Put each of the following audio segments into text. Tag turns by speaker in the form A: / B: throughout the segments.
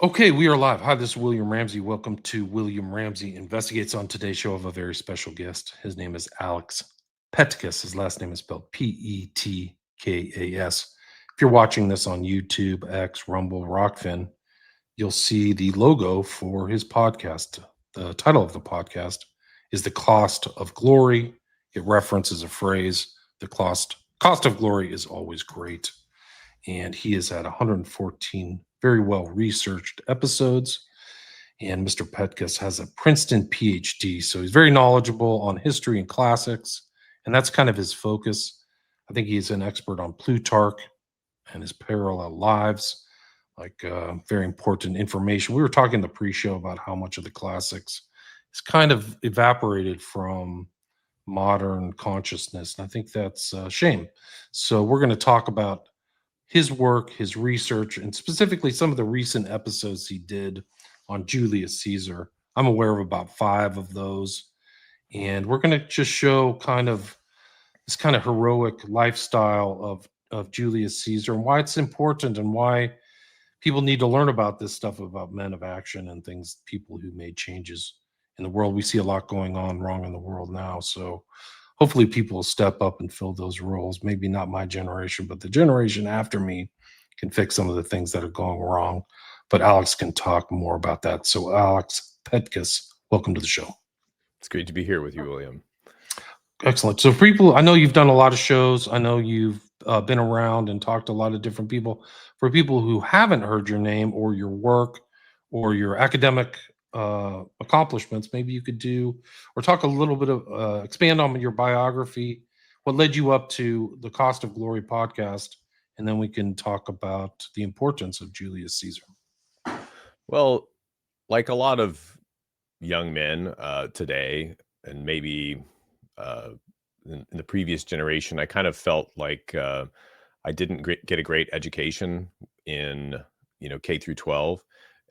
A: Okay, we are live. Hi, this is William Ramsey. Welcome to William Ramsey Investigates. On today's show, I have a very special guest. His name is Alex Petkas. His last name is spelled Petkas. If you're watching this on YouTube, X, Rumble, Rockfin, you'll see the logo for his podcast. The title of the podcast is The Cost of Glory. It references a phrase, the cost of glory is always great. And he has had 114 very well researched episodes. And Mr. Petkas has a Princeton PhD, so he's very knowledgeable on history and classics, and that's kind of his focus. I think he's an expert on Plutarch and his parallel lives, very important information. We were talking in the pre-show about how much of the classics is kind of evaporated from modern consciousness, and I think that's a shame. So we're going to talk about his work, his research, and specifically some of the recent episodes he did on Julius Caesar. I'm aware of about 5 of those. And we're going to just show kind of this kind of heroic lifestyle of Julius Caesar and why it's important and why people need to learn about this stuff about men of action and things, people who made changes in the world. We see a lot going on wrong in the world now. So hopefully people will step up and fill those roles. Maybe not my generation, but the generation after me can fix some of the things that are going wrong. But Alex can talk more about that. So Alex Petkas, welcome to the show.
B: It's great to be here with you, William.
A: Excellent. So for people, I know you've done a lot of shows. I know you've been around and talked to a lot of different people. For people who haven't heard your name or your work or your academic accomplishments, maybe you could do or talk a little bit of expand on your biography, what led you up to the Cost of Glory podcast, and then we can talk about the importance of Julius Caesar.
B: Well, like a lot of young men today, and maybe in the previous generation, I kind of felt like I didn't get a great education in K through 12,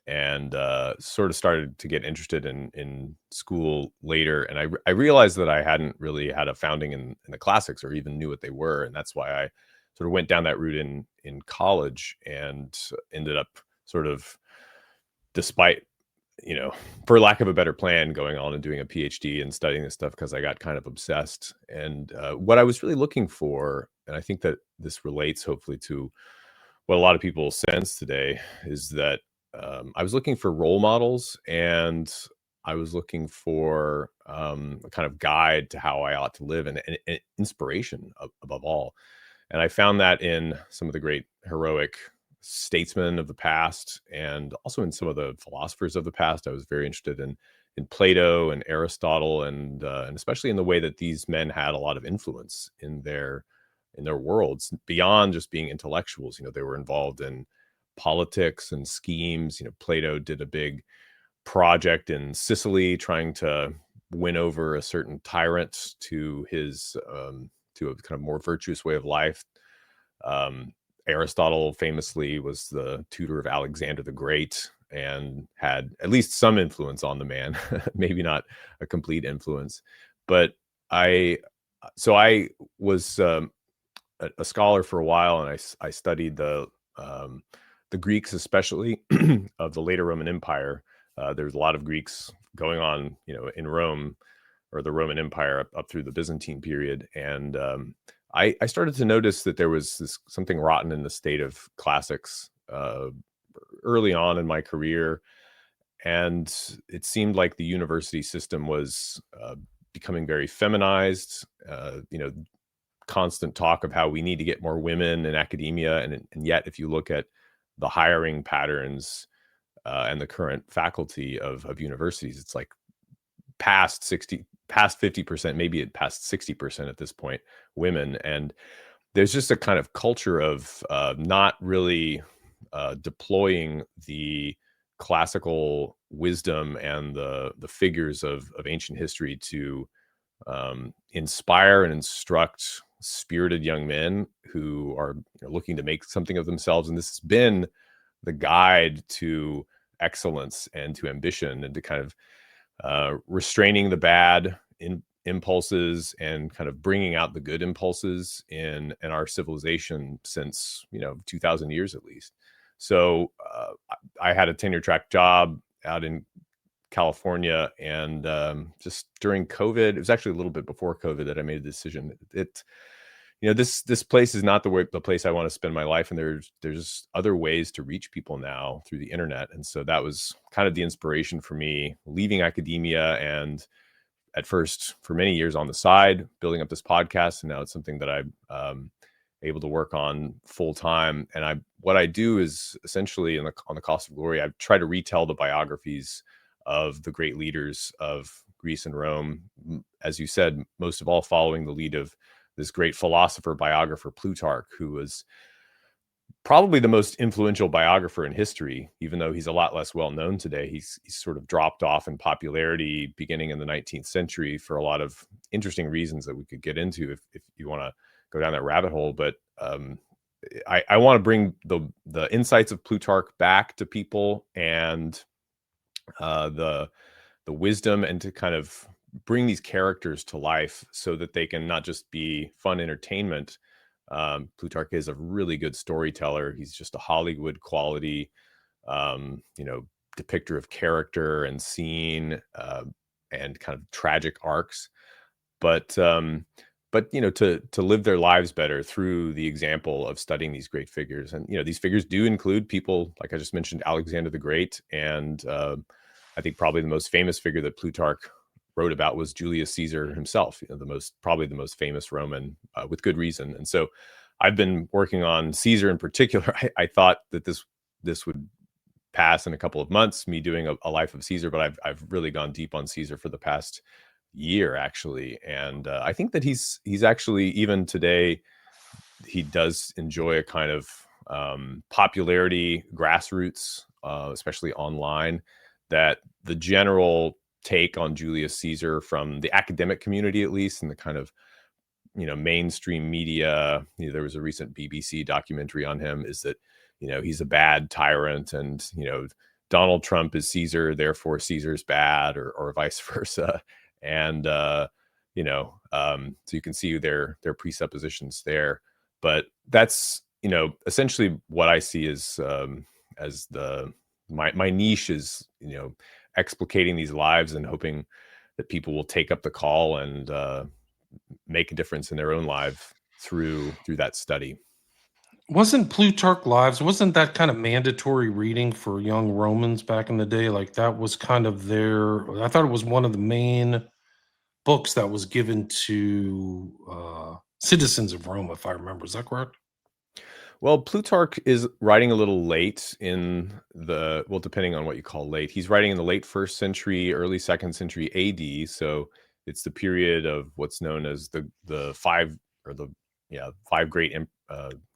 B: and sort of started to get interested in school later. And I realized that I hadn't really had a founding in the classics or even knew what they were, and that's why I sort of went down that route in college and ended up sort of, despite for lack of a better plan, going on and doing a PhD and studying this stuff because I got kind of obsessed. And what I was really looking for, and I think that this relates hopefully to what a lot of people sense today, is that I was looking for role models, and I was looking for a kind of guide to how I ought to live, and inspiration above all. And I found that in some of the great heroic statesmen of the past, and also in some of the philosophers of the past. I was very interested in Plato and Aristotle, and especially in the way that these men had a lot of influence in their worlds beyond just being intellectuals. They were involved in politics and schemes. Plato did a big project in Sicily trying to win over a certain tyrant to his to a kind of more virtuous way of life. Aristotle famously was the tutor of Alexander the Great and had at least some influence on the man, maybe not a complete influence. But I was a scholar for a while, and I studied the Greeks, especially of the later Roman Empire. There's a lot of Greeks going on, in Rome, or the Roman Empire up through the Byzantine period. And I started to notice that there was something rotten in the state of classics early on in my career. And it seemed like the university system was becoming very feminized, constant talk of how we need to get more women in academia. And yet, if you look at the hiring patterns and the current faculty of universities, it's like past 50%, maybe it past 60% at this point, women. And there's just a kind of culture of not really deploying the classical wisdom and the figures of ancient history to inspire and instruct spirited young men who are looking to make something of themselves. And this has been the guide to excellence and to ambition, and to kind of restraining the bad impulses and kind of bringing out the good impulses in our civilization since 2,000 years at least. So I had a tenure track job out in California, and just during COVID, it was actually a little bit before COVID that I made a decision. This place is not the place I want to spend my life, and there's other ways to reach people now through the internet. And so that was kind of the inspiration for me leaving academia, and at first for many years on the side building up this podcast, and now it's something that I'm able to work on full time. And what I do is essentially on the Cost of Glory, I try to retell the biographies of the great leaders of Greece and Rome, as you said, most of all following the lead of this great philosopher biographer Plutarch, who was probably the most influential biographer in history, even though he's a lot less well known today. He's sort of dropped off in popularity beginning in the 19th century for a lot of interesting reasons that we could get into if you want to go down that rabbit hole. But I want to bring the insights of Plutarch back to people, and the wisdom, and to kind of bring these characters to life so that they can not just be fun entertainment. Plutarch is a really good storyteller. He's just a Hollywood quality, depictor of character and scene, and kind of tragic arcs. But to live their lives better through the example of studying these great figures. And these figures do include people like I just mentioned, Alexander the Great, and I think probably the most famous figure that Plutarch wrote about was Julius Caesar himself, probably the most famous Roman, with good reason. And so I've been working on Caesar in particular. I thought that this would pass in a couple of months, me doing a life of Caesar, but I've really gone deep on Caesar for the past year, actually. And I think that he's actually, even today, he does enjoy a kind of popularity, grassroots, especially online, that the general take on Julius Caesar from the academic community, at least, and the kind of mainstream media, there was a recent BBC documentary on him, is that he's a bad tyrant, and Donald Trump is Caesar, therefore Caesar's bad, or vice versa. And so you can see their presuppositions there. But that's essentially what I see as my niche is explicating these lives and hoping that people will take up the call and make a difference in their own life through that study.
A: Wasn't Plutarch Lives, wasn't that kind of mandatory reading for young Romans back in the day? Like that was kind of I thought it was one of the main books that was given to citizens of Rome, if I remember. Is that correct?
B: Well, Plutarch is writing a little late depending on what you call late. He's writing in the late 1st century, early 2nd century AD. So it's the period of what's known as the five great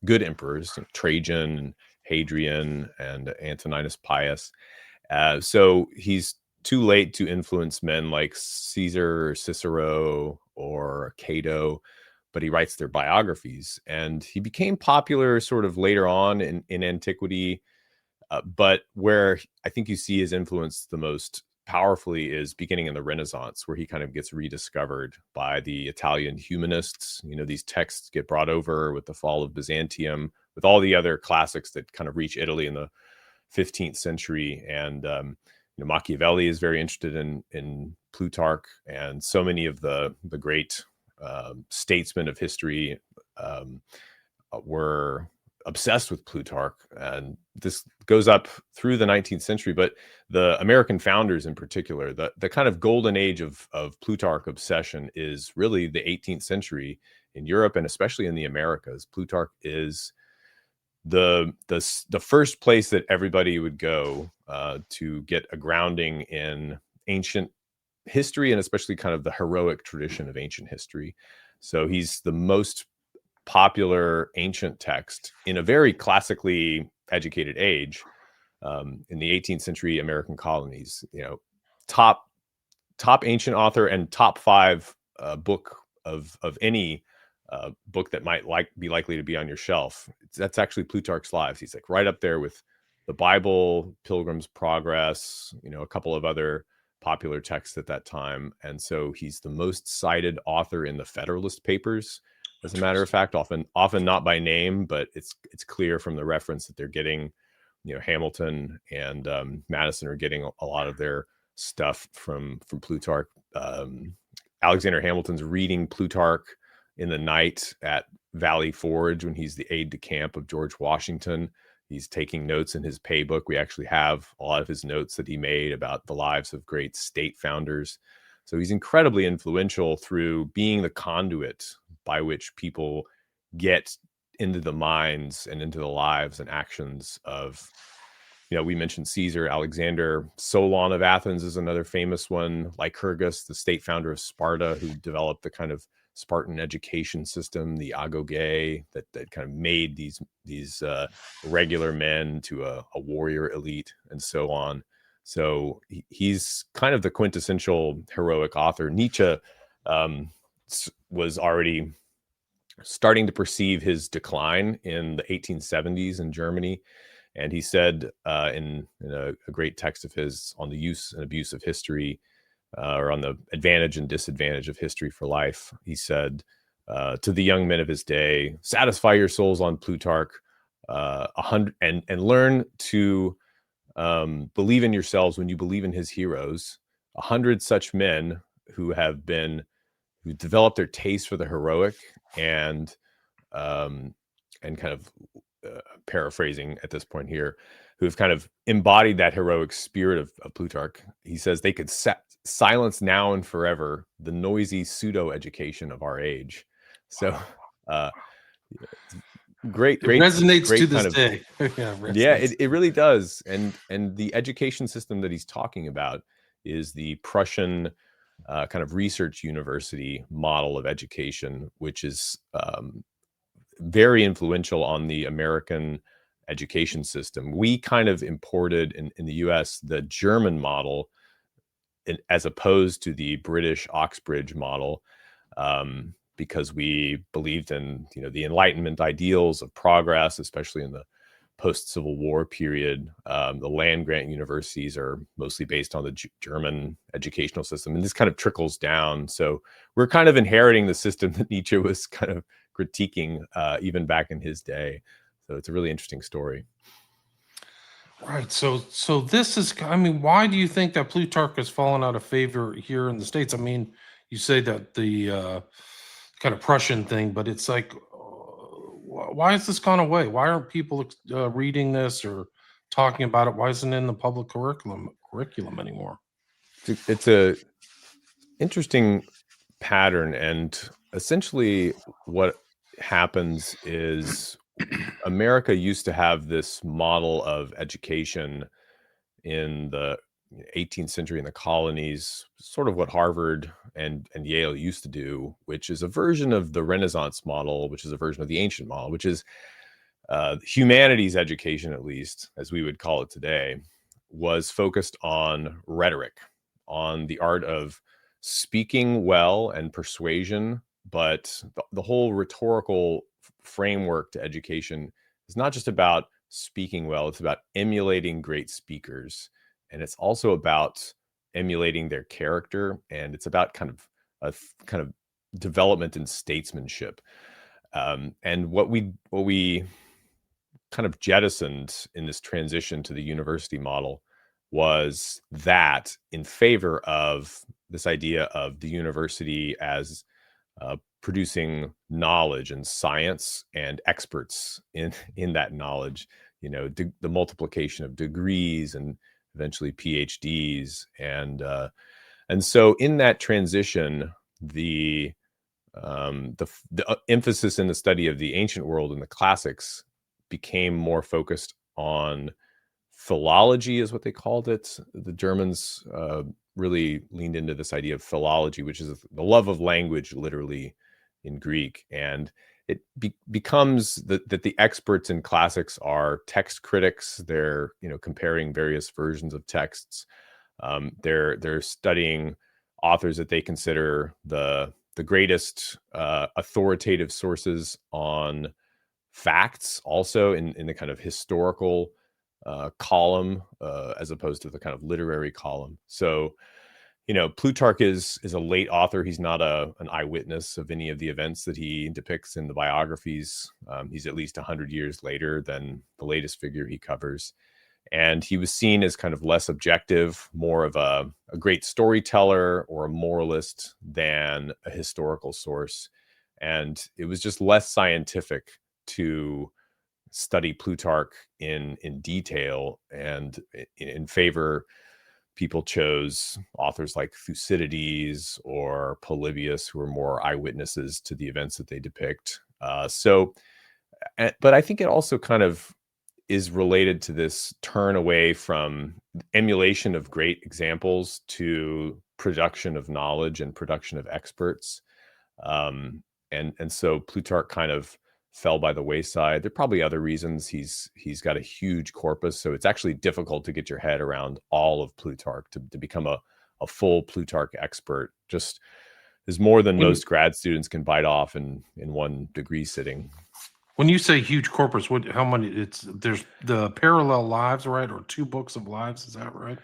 B: good emperors, Trajan, Hadrian, and Antoninus Pius. So he's too late to influence men like Caesar, or Cicero, or Cato, but he writes their biographies. And he became popular sort of later on in antiquity. But where I think you see his influence the most powerfully is beginning in the Renaissance, where he kind of gets rediscovered by the Italian humanists. These texts get brought over with the fall of Byzantium, with all the other classics that kind of reach Italy in the 15th century. And Machiavelli is very interested in Plutarch, and so many of the great statesmen of history were obsessed with Plutarch. And this goes up through the 19th century, but the American founders in particular, the kind of golden age of Plutarch obsession is really the 18th century in Europe, and especially in the Americas. Plutarch is the first place that everybody would go to get a grounding in ancient history, and especially kind of the heroic tradition of ancient history. So he's the most popular ancient text in a very classically educated age, in the 18th century American colonies. Top ancient author, and top 5 book of any book that might be likely to be on your shelf. That's actually Plutarch's Lives. He's like right up there with the Bible, Pilgrim's Progress, a couple of other popular texts at that time. And so he's the most cited author in the Federalist Papers, as a matter of fact, often not by name, but it's clear from the reference that they're getting Hamilton and Madison are getting a lot of their stuff from Plutarch. Alexander Hamilton's reading Plutarch in the night at Valley Forge when he's the aide de camp of George Washington. He's taking notes in his pay book. We actually have a lot of his notes that he made about the lives of great state founders. So he's incredibly influential through being the conduit by which people get into the minds and into the lives and actions of, we mentioned Caesar. Alexander, Solon of Athens is another famous one. Lycurgus, the state founder of Sparta, who developed the kind of Spartan education system, the agoge, that kind of made these regular men to a warrior elite, and so on. So he's kind of the quintessential heroic author. Nietzsche was already starting to perceive his decline in the 1870s in Germany. And he said in a great text of his on the use and abuse of history, or on the advantage and disadvantage of history for life, he said to the young men of his day, satisfy your souls on Plutarch, and learn to believe in yourselves when you believe in his heroes. 100 such men who developed their taste for the heroic and kind of paraphrasing at this point here, who have kind of embodied that heroic spirit of Plutarch. He says they could silence now and forever the noisy pseudo-education of our age. So great
A: resonates
B: great
A: to this
B: kind
A: day.
B: It really does. And the education system that he's talking about is the Prussian kind of research university model of education, which is very influential on the American education system. We kind of imported in the US the German model as opposed to the British Oxbridge model, because we believed in the Enlightenment ideals of progress, especially in the post-Civil War period. The land-grant universities are mostly based on the German educational system, and this kind of trickles down. So we're kind of inheriting the system that Nietzsche was kind of critiquing even back in his day. So it's a really interesting story.
A: Right. So this is, why do you think that Plutarch has fallen out of favor here in the States? You say that the kind of Prussian thing, but it's like, why has this gone away? Why aren't people reading this or talking about it? Why isn't it in the public curriculum anymore?
B: It's a interesting pattern, and essentially what happens is America used to have this model of education in the 18th century in the colonies, sort of what Harvard and Yale used to do, which is a version of the Renaissance model, which is a version of the ancient model, which is humanities education, at least as we would call it today, was focused on rhetoric, on the art of speaking well and persuasion. But the whole rhetorical framework to education is not just about speaking well, it's about emulating great speakers. And it's also about emulating their character, and it's about kind of development in statesmanship. And what we kind of jettisoned in this transition to the university model was that in favor of this idea of the university as producing knowledge and science and experts in that knowledge, the multiplication of degrees and eventually PhDs. And so in that transition, the emphasis in the study of the ancient world and the classics became more focused on philology, is what they called it. The Germans really leaned into this idea of philology, which is the love of language, literally in Greek. And it becomes that the experts in classics are text critics. They're comparing various versions of texts. They're studying authors that they consider the greatest authoritative sources on facts, also in the kind of historical column, as opposed to the kind of literary column. So Plutarch is a late author. He's not an eyewitness of any of the events that he depicts in the biographies. He's at least 100 years later than the latest figure he covers. And he was seen as kind of less objective, more of a great storyteller or a moralist than a historical source. And it was just less scientific to study Plutarch in detail, and in favor, people chose authors like Thucydides or Polybius, who are more eyewitnesses to the events that they depict. But I think it also kind of is related to this turn away from emulation of great examples to production of knowledge and production of experts. And so Plutarch kind of fell by the wayside. There are probably other reasons. He's got a huge corpus, so it's actually difficult to get your head around all of Plutarch. To become a full Plutarch expert just is more than most grad students can bite off in one degree sitting.
A: When you say huge corpus, how many? There's the Parallel Lives, right, or 2 books of lives. Is that right?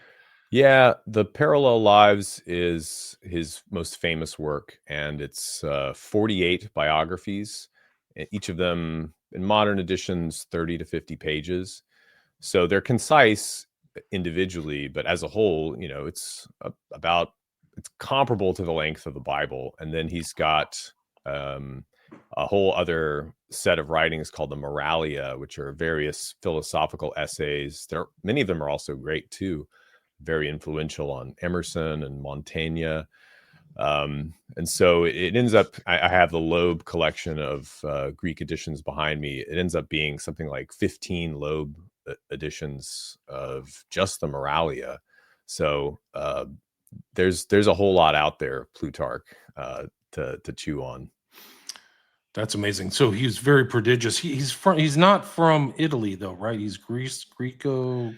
B: Yeah, the Parallel Lives is his most famous work, and it's 48 biographies. Each of them, in modern editions, 30 to 50 pages. So they're concise individually, but as a whole, it's it's comparable to the length of the Bible. And then he's got a whole other set of writings called the Moralia, which are various philosophical essays. Many of them are also great too, very influential on Emerson and Montaigne. And so it ends up, I have the Loeb collection of Greek editions behind me. It ends up being something like 15 Loeb editions of just the Moralia. So there's a whole lot out there, Plutarch, to chew on.
A: That's amazing. So he's very prodigious. He's not from Italy though, right? He's Greco. Is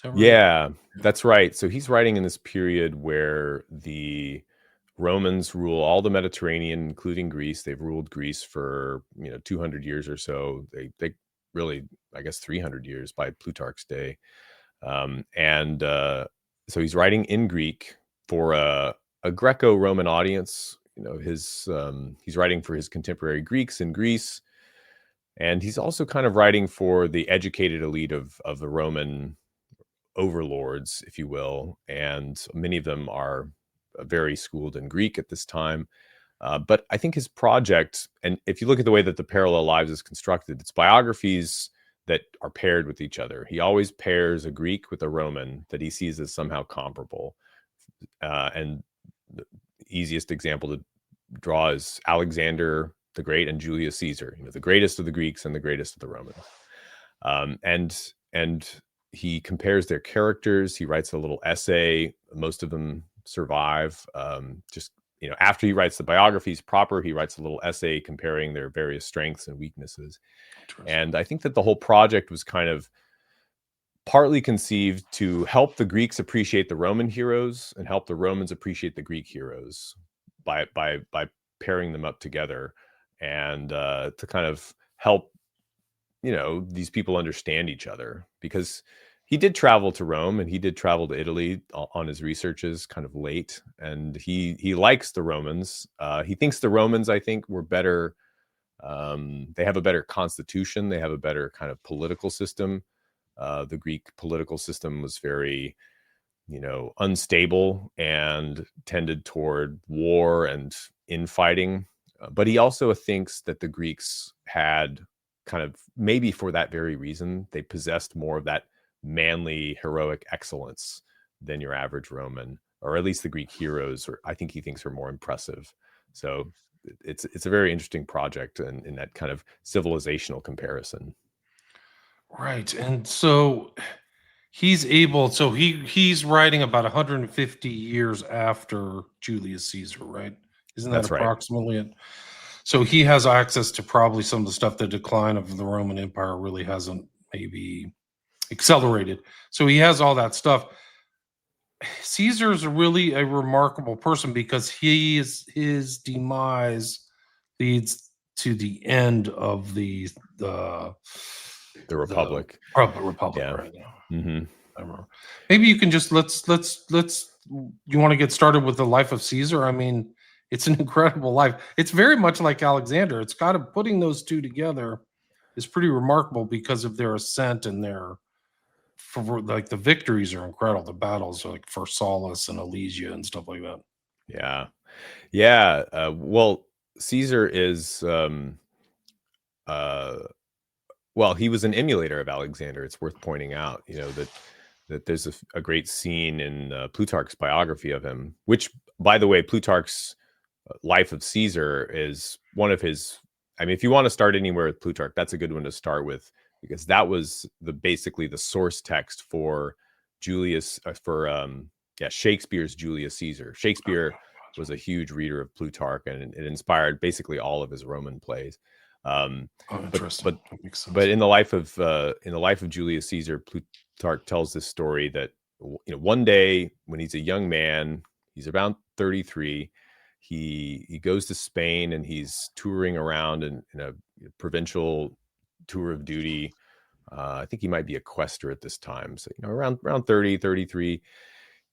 A: that right?
B: Yeah, that's right. So he's writing in this period where the Romans rule all the Mediterranean, including Greece. They've ruled Greece for 200 years or so. They really, I guess, 300 years by Plutarch's day. So he's writing in Greek for a Greco-Roman audience. He's writing for his contemporary Greeks in Greece, and he's also kind of writing for the educated elite of the Roman overlords, if you will, and many of them are very schooled in Greek at this time. But I think his project, and if you look at the way that the Parallel Lives is constructed, it's biographies that are paired with each other. He always pairs a Greek with a Roman that he sees as somehow comparable. And the easiest example to draw is Alexander the Great and Julius Caesar, the greatest of the Greeks and the greatest of the Romans. And he compares their characters. He writes a little essay. Most of them survive. After he writes the biographies proper, he writes a little essay comparing their various strengths and weaknesses. And I think that the whole project was kind of partly conceived to help the Greeks appreciate the Roman heroes and help the Romans appreciate the Greek heroes by pairing them up together, and to kind of help these people understand each other, because he did travel to Rome and he did travel to Italy on his researches kind of late, and he likes the Romans. He thinks the Romans, I think, were better. They have a better constitution. They have a better kind of political system. The Greek political system was very, unstable and tended toward war and infighting. But he also thinks that the Greeks had kind of, maybe for that very reason, they possessed more of that manly, heroic excellence than your average Roman, or at least the Greek heroes, or I think he thinks are more impressive. So it's a very interesting project in that kind of civilizational comparison.
A: Right. And so he's writing about 150 years after Julius Caesar, right? Isn't that
B: That's right.
A: approximately it? So he has access to probably some of the stuff the decline of the Roman Empire really hasn't maybe accelerated. So he has all that stuff. Caesar is really a remarkable person because his demise leads to the end of the
B: Republic.
A: Republic,
B: Yeah.
A: right now.
B: Mm-hmm.
A: I remember. Maybe you can just let's. You want to get started with the life of Caesar? I mean, it's an incredible life. It's very much like Alexander. It's kind of putting those two together is pretty remarkable because of their ascent and their for like the victories are incredible. The battles are like Pharsalus and Alesia and stuff like that.
B: Yeah. Yeah. Well, Caesar is, well, he was an emulator of Alexander. It's worth pointing out, that there's a great scene in Plutarch's biography of him, which, by the way, Plutarch's Life of Caesar is one of his. I mean, if you want to start anywhere with Plutarch, that's a good one to start with, because that was basically the source text for Julius, Shakespeare's Julius Caesar. Shakespeare was a huge reader of Plutarch, and it inspired basically all of his Roman plays.
A: Interesting. That makes sense.
B: But in the life of Julius Caesar, Plutarch tells this story that one day when he's a young man, he's around 33. He goes to Spain and he's touring around in a provincial tour of duty. I think he might be a quaestor at this time. So, around 30, 33,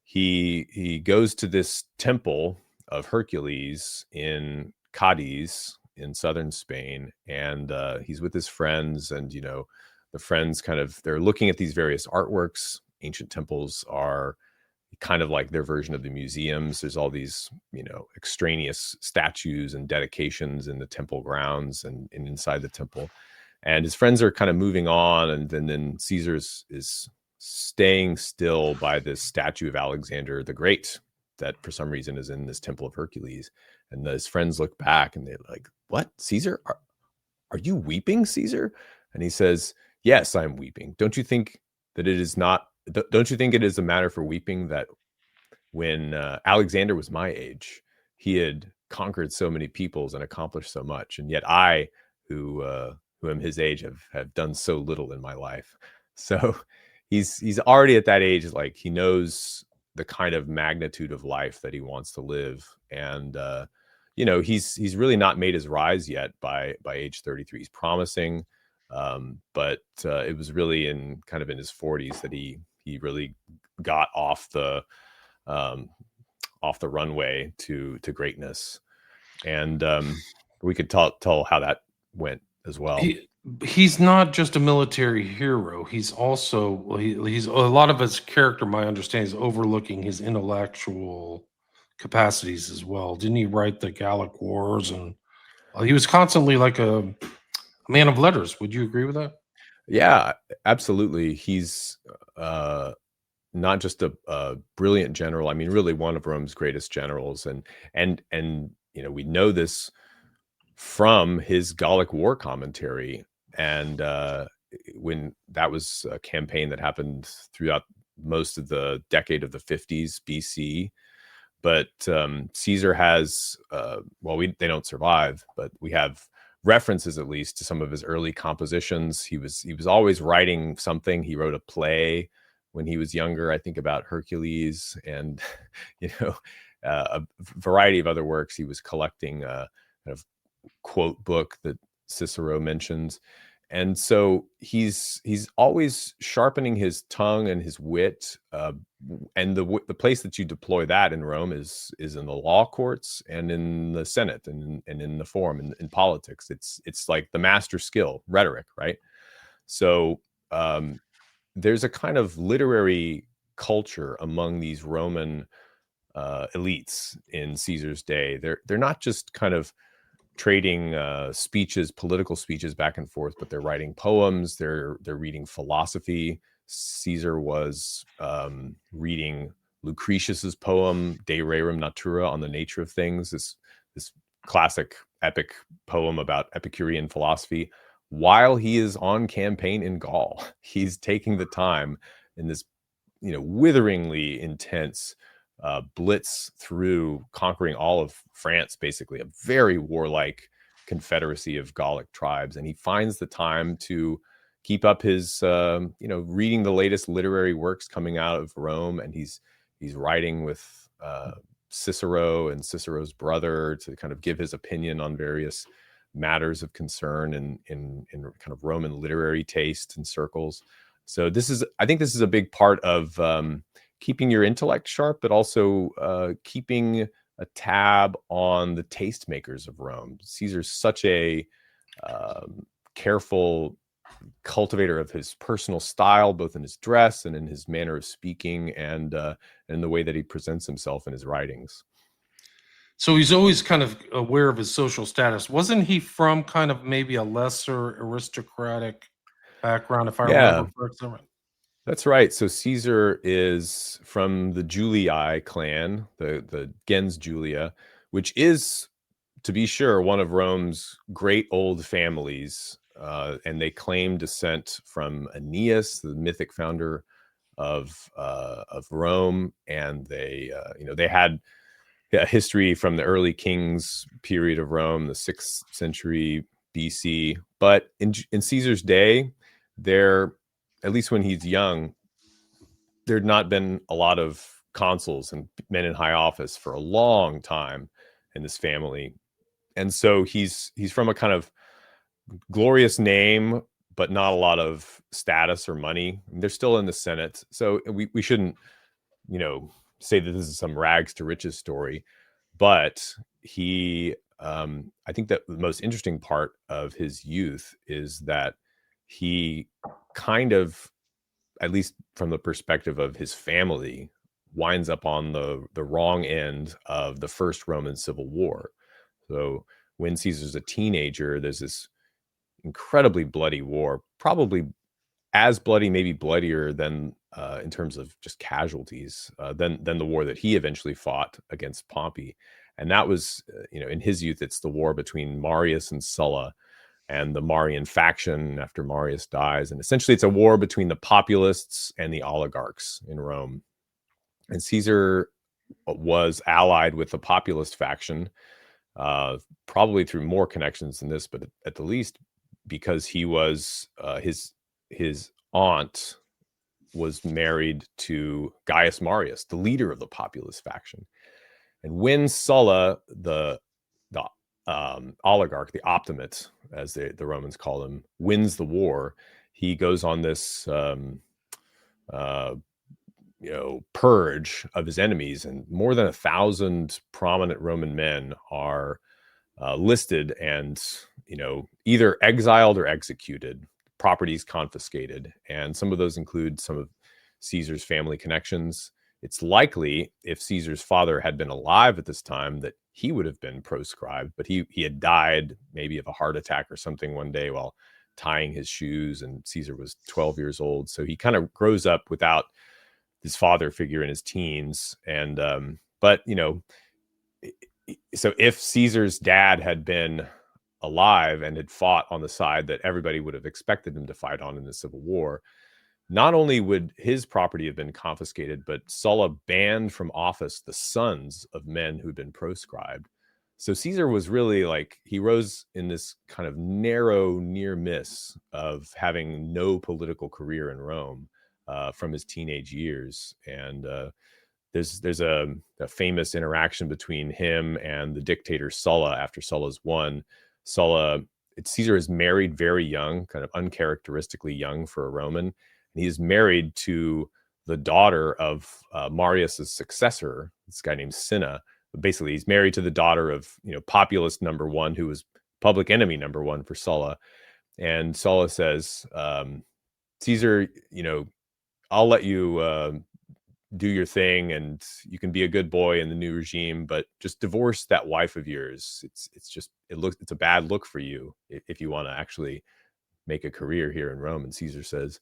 B: he goes to this temple of Hercules in Cadiz in southern Spain. And he's with his friends, and, the friends they're looking at these various artworks. Ancient temples are kind of like their version of the museums. There's all these, extraneous statues and dedications in the temple grounds and inside the temple. And his friends are kind of moving on. And then Caesar is staying still by this statue of Alexander the Great that for some reason is in this temple of Hercules. And his friends look back and they're like, "What, Caesar? Are you weeping, Caesar?" And he says, "Yes, I'm weeping. Don't you think that it is not? Don't you think it is a matter for weeping that when Alexander was my age, he had conquered so many peoples and accomplished so much, and yet I, who am his age, have done so little in my life." So he's already at that age, like he knows the kind of magnitude of life that he wants to live, and he's really not made his rise yet by age 33. He's promising. But it was really in his 40s that he really got off the runway to greatness, and we could tell how that went as well.
A: He's not just a military hero. He's also he's a lot of his character. My understanding is overlooking his intellectual capacities as well. Didn't he write the Gallic Wars? And he was constantly like a man of letters. Would you agree with that?
B: Yeah, absolutely. He's not just a brilliant general. I mean, really one of Rome's greatest generals, and we know this from his Gallic War commentary, and when that was a campaign that happened throughout most of the decade of the 50s BC. But Caesar has they don't survive, but we have references at least to some of his early compositions. He was always writing something. He wrote a play when he was younger, I think, about Hercules, and a variety of other works. He was collecting a kind of quote book that Cicero mentions, and so he's always sharpening his tongue and his wit. And the place that you deploy that in Rome is in the law courts and in the Senate and in the forum, in politics. It's like the master skill, rhetoric, right? So there's a kind of literary culture among these Roman elites in Caesar's day. They're not just kind of trading political speeches back and forth, but they're writing poems. They're reading philosophy. Caesar was reading Lucretius's poem De Rerum Natura, on the nature of things, this classic epic poem about Epicurean philosophy, while he is on campaign in Gaul. He's taking the time in this witheringly intense blitz through conquering all of France, basically a very warlike confederacy of Gallic tribes, and he finds the time to keep up his reading the latest literary works coming out of Rome, and he's writing with Cicero and Cicero's brother to kind of give his opinion on various matters of concern in kind of Roman literary taste and circles. So I think this is a big part of keeping your intellect sharp, but also keeping a tab on the tastemakers of Rome. Caesar's such a careful cultivator of his personal style, both in his dress and in his manner of speaking, and in the way that he presents himself in his writings.
A: So he's always kind of aware of his social status. Wasn't he from kind of maybe a lesser aristocratic background, if I remember
B: Yeah,
A: correctly?
B: that's right. So Caesar is from the Julii clan, the gens Julia, which is, to be sure, one of Rome's great old families, and they claim descent from Aeneas, the mythic founder of Rome, and they had a history from the early kings period of Rome, the 6th century BC. But in Caesar's day, there, at least when he's young, there'd not been a lot of consuls and men in high office for a long time in this family. And so he's from a kind of glorious name, but not a lot of status or money. They're still in the Senate. So we shouldn't, say that this is some rags to riches story. But I think that the most interesting part of his youth is that he kind of, at least from the perspective of his family, winds up on the wrong end of the first Roman Civil War. So when Caesar's a teenager, there's this incredibly bloody war, probably as bloody, maybe bloodier than in terms of just casualties than the war that he eventually fought against Pompey. And that was, in his youth, it's the war between Marius and Sulla and the Marian faction after Marius dies. And essentially it's a war between the populists and the oligarchs in Rome. And Caesar was allied with the populist faction, probably through more connections than this, but at the least because he was his aunt was married to Gaius Marius, the leader of the populist faction. And when Sulla, the oligarch, the optimate, as the Romans call him, wins the war, he goes on this purge of his enemies, and more than 1,000 prominent Roman men are listed and either exiled or executed, properties confiscated, and some of those include some of Caesar's family connections. It's likely, if Caesar's father had been alive at this time, that he would have been proscribed, but he had died maybe of a heart attack or something one day while tying his shoes, and Caesar was 12 years old. So he kind of grows up without his father figure in his teens. And so if Caesar's dad had been alive and had fought on the side that everybody would have expected him to fight on in the Civil War, not only would his property have been confiscated, but Sulla banned from office the sons of men who'd been proscribed. So Caesar was really he rose in this kind of narrow near miss of having no political career in Rome from his teenage years. And there's a famous interaction between him and the dictator Sulla after Sulla's won. Caesar is married very young, kind of uncharacteristically young for a Roman. And he is married to the daughter of Marius's successor, this guy named Cinna. Basically, he's married to the daughter of populist number one, who was public enemy number one for Sulla. And Sulla says, Caesar, I'll let you do your thing, and you can be a good boy in the new regime, but just divorce that wife of yours. It's a bad look for you if you want to actually make a career here in Rome. And Caesar says,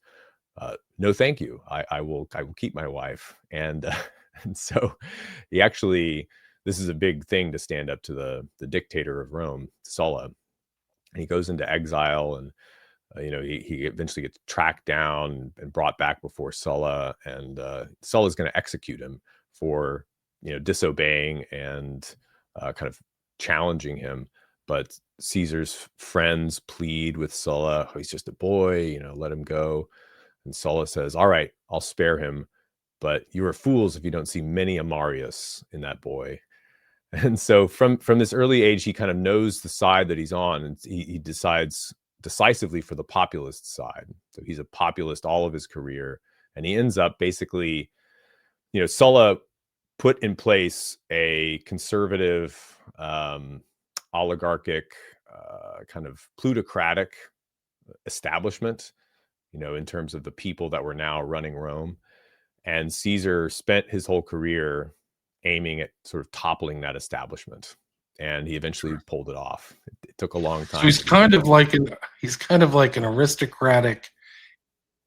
B: no, thank you. I will keep my wife. And so this is a big thing to stand up to the dictator of Rome, Sulla. And he goes into exile, and he eventually gets tracked down and brought back before Sulla, and Sulla's going to execute him for disobeying and kind of challenging him. But Caesar's friends plead with Sulla, oh, he's just a boy, let him go. And Sulla says, all right, I'll spare him, but you are fools if you don't see many a Marius in that boy. And so from this early age, he kind of knows the side that he's on, and he decides decisively for the populist side. So he's a populist all of his career, and he ends up basically, Sulla put in place a conservative, oligarchic, kind of plutocratic establishment, in terms of the people that were now running Rome. And Caesar spent his whole career aiming at sort of toppling that establishment, and he eventually pulled it off. It took a long time.
A: So he's kind of like an aristocratic,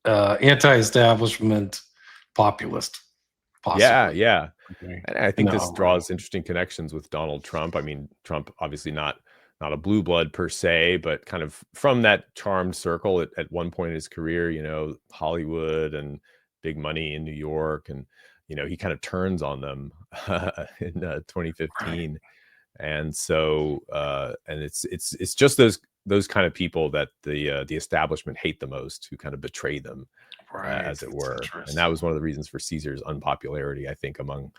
A: anti-establishment populist. Possibly.
B: Yeah.
A: Okay.
B: And I think this draws interesting connections with Donald Trump. I mean, Trump obviously not a blue blood per se, but kind of from that charmed circle at one point in his career, Hollywood and big money in New York, and he kind of turns on them in 2015.
A: Right.
B: And so and it's just those kind of people that the establishment hate the most, who kind of betray them, as it were. And that was one of the reasons for Caesar's unpopularity, I think, and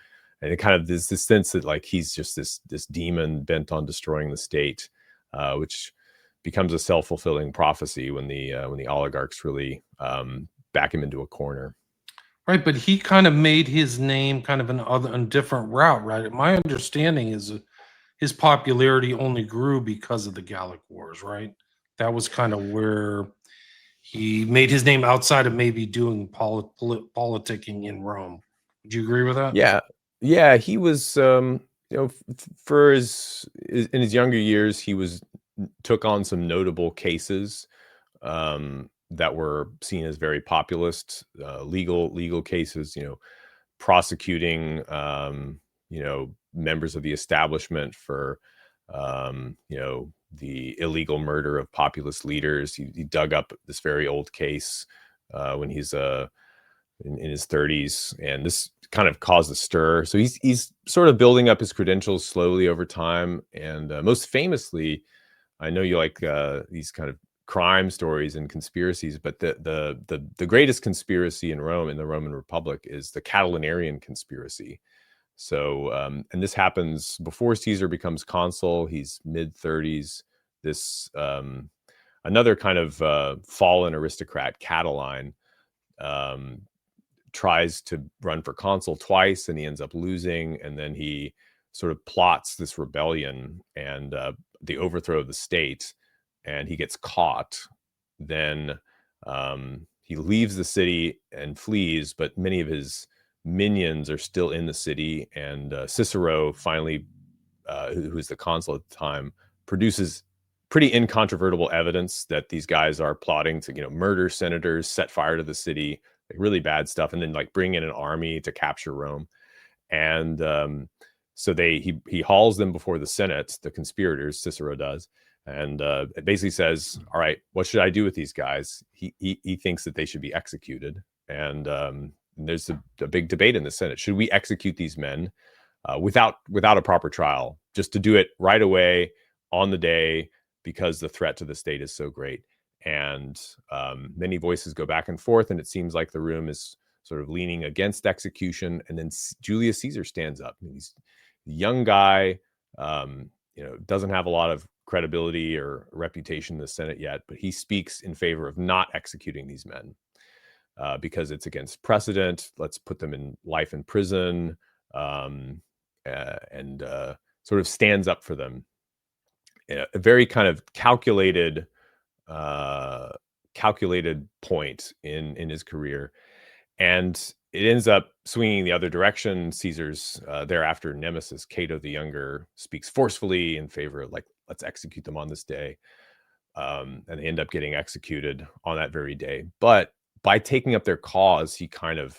B: it kind of this sense that like he's just this demon bent on destroying the state, which becomes a self-fulfilling prophecy when the oligarchs really back him into a corner.
A: Right, but he kind of made his name kind of a different route, right? My understanding is his popularity only grew because of the Gallic Wars, right? That was kind of where he made his name outside of maybe doing politicking in Rome. Would you agree with that?
B: Yeah. He was, for in his younger years, he took on some notable cases that were seen as very populist, legal cases. Prosecuting, members of the establishment for, the illegal murder of populist leaders. He dug up this very old case when he's in his 30s, and this kind of caused a stir. So he's sort of building up his credentials slowly over time. And most famously, I know you like these kind of crime stories and conspiracies, but the greatest conspiracy in Rome, in the Roman Republic, is the Catilinarian conspiracy. So, and this happens before Caesar becomes consul. He's mid-30s. This another kind of fallen aristocrat, Catiline, tries to run for consul twice, and he ends up losing. And then he sort of plots this rebellion and the overthrow of the state, and he gets caught. Then he leaves the city and flees, but many of his minions are still in the city. And Cicero finally, who's the consul at the time, produces pretty incontrovertible evidence that these guys are plotting to, murder senators, set fire to the city, like really bad stuff, and then like bring in an army to capture Rome. And so he hauls them before the Senate, the conspirators, Cicero does, and it basically says, all right, what should I do with these guys? He thinks that they should be executed. And there's a big debate in the Senate. Should we execute these men without a proper trial, just to do it right away on the day, because the threat to the state is so great? And many voices go back and forth, and it seems like the room is sort of leaning against execution. And then Julius Caesar stands up. He's a young guy, doesn't have a lot of credibility or reputation in the Senate yet, but he speaks in favor of not executing these men because it's against precedent. Let's put them in life in prison, and sort of stands up for them. A very kind of calculated point in his career, and it ends up swinging the other direction. Caesar's thereafter nemesis, Cato the Younger, speaks forcefully in favor of, like, let's execute them on this day, and they end up getting executed on that very day. But by taking up their cause, he kind of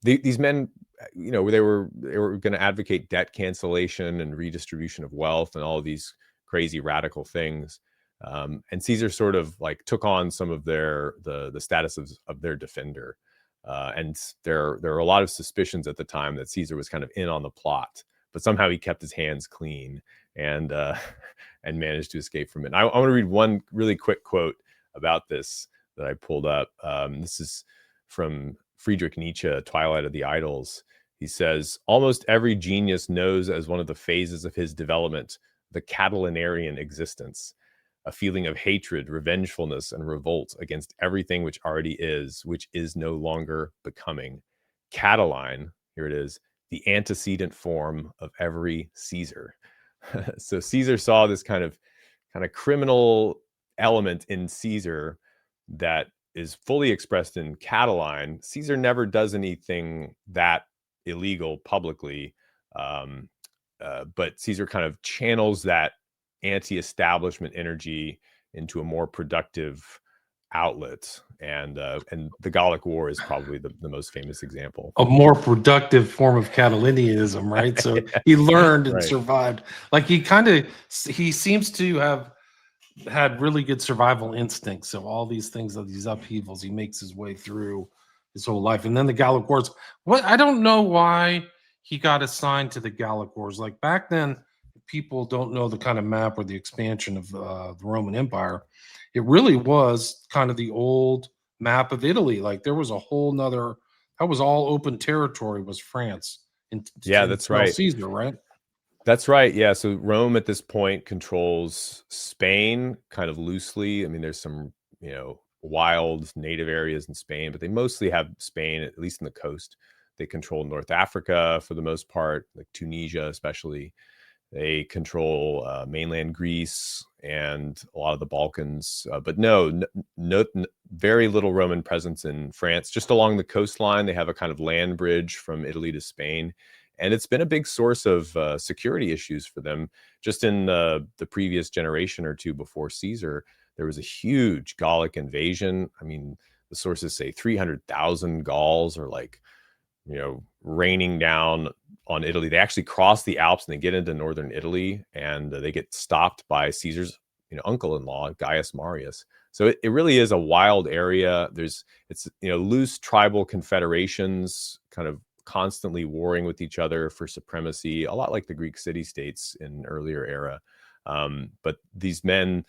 B: these men, they were going to advocate debt cancellation and redistribution of wealth and all of these crazy radical things. And Caesar sort of like took on some of the status of their defender. And there are a lot of suspicions at the time that Caesar was kind of in on the plot, but somehow he kept his hands clean and managed to escape from it. And I want to read one really quick quote about this that I pulled up. This is from Friedrich Nietzsche, Twilight of the Idols. He says, almost every genius knows as one of the phases of his development the Catilinarian existence. a feeling of hatred, revengefulness, and revolt against everything which already is, which is no longer becoming. Catiline, here it is, the antecedent form of every Caesar. So Caesar saw this kind of criminal element in Caesar that is fully expressed in Catiline. Caesar never does anything that illegal publicly, but Caesar kind of channels that anti-establishment energy into a more productive outlet, and the Gallic War is probably the most famous example.
A: A more productive form of Catalinianism, right? So he learned and
B: Right.
A: survived. Like he seems to have had really good survival instincts. So all these things, of these upheavals, he makes his way through his whole life. And then the Gallic Wars. What, I don't know why he got assigned to the Gallic Wars. Like back then, people don't know the kind of map or the expansion of the Roman Empire. It really was kind of the old map of Italy. Like there was a whole nother, that was all open territory, was France.
B: That's right.
A: Caesar, right?
B: That's right. Yeah. So Rome at this point controls Spain kind of loosely. I mean, there's some, wild native areas in Spain, but they mostly have Spain, at least in the coast. They control North Africa for the most part, like Tunisia, especially. They control mainland Greece and a lot of the Balkans, but no, very little Roman presence in France. Just along the coastline, they have a kind of land bridge from Italy to Spain, and it's been a big source of security issues for them. Just in the previous generation or two before Caesar, there was a huge Gallic invasion. I mean, the sources say 300,000 Gauls are raining down on Italy. They actually cross the Alps and they get into northern Italy, and they get stopped by Caesar's uncle-in-law, Gaius Marius. So it really is a wild area. It's loose tribal confederations kind of constantly warring with each other for supremacy, a lot like the Greek city-states in earlier era. But these men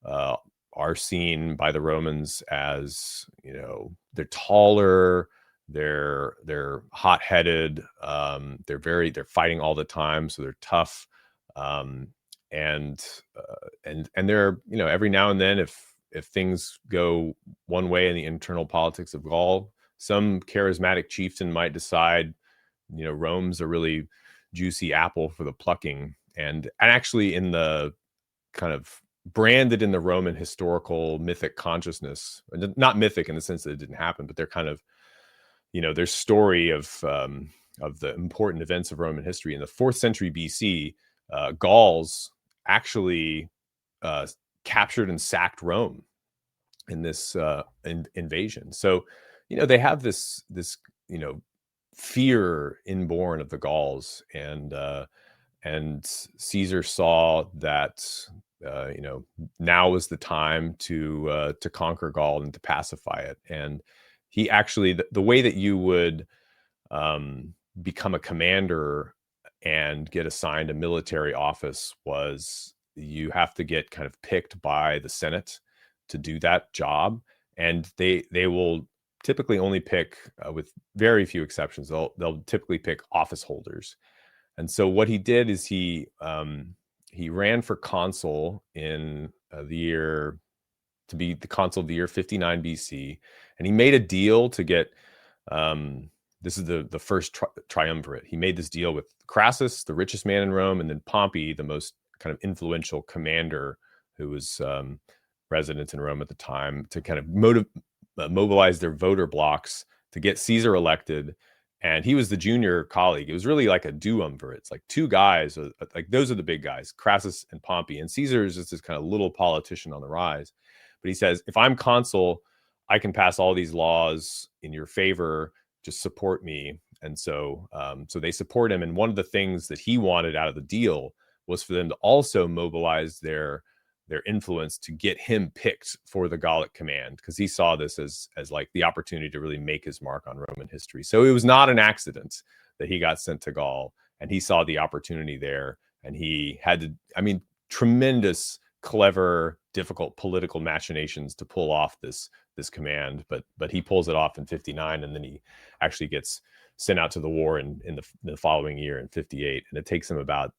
B: are seen by the Romans as, they're taller, they're hot-headed, they're fighting all the time, so they're tough, and they're, every now and then, if things go one way in the internal politics of Gaul, some charismatic chieftain might decide, Rome's a really juicy apple for the plucking, and actually in the kind of branded in the Roman historical mythic consciousness, not mythic in the sense that it didn't happen, but they're kind of, their story of the important events of Roman history in the 4th century BC, Gauls actually captured and sacked Rome in this invasion. So, they have this fear inborn of the Gauls, and Caesar saw that now was the time to conquer Gaul and to pacify it. And he actually, the way that you would become a commander and get assigned a military office was you have to get kind of picked by the Senate to do that job, and they will typically only pick, with very few exceptions, they'll typically pick office holders. And so what he did is he ran for consul in the year, to be the consul of the year 59 BC, and he made a deal to get, this is the first triumvirate. He made this deal with Crassus, the richest man in Rome, and then Pompey, the most kind of influential commander who was resident in Rome at the time, to kind of mobilize their voter blocks to get Caesar elected. And he was the junior colleague. It was really like a duumvirate. It's like two guys, like those are the big guys, Crassus and Pompey. And Caesar is just this kind of little politician on the rise. But he says, if I'm consul, I can pass all these laws in your favor. Just support me. And so they support him. And one of the things that he wanted out of the deal was for them to also mobilize their influence to get him picked for the Gallic command, because he saw this as like the opportunity to really make his mark on Roman history. So it was not an accident that he got sent to Gaul, and he saw the opportunity there, and he had to, tremendous, clever, difficult political machinations to pull off this command, but he pulls it off in 59, and then he actually gets sent out to the war in the following year in 58, and it takes him about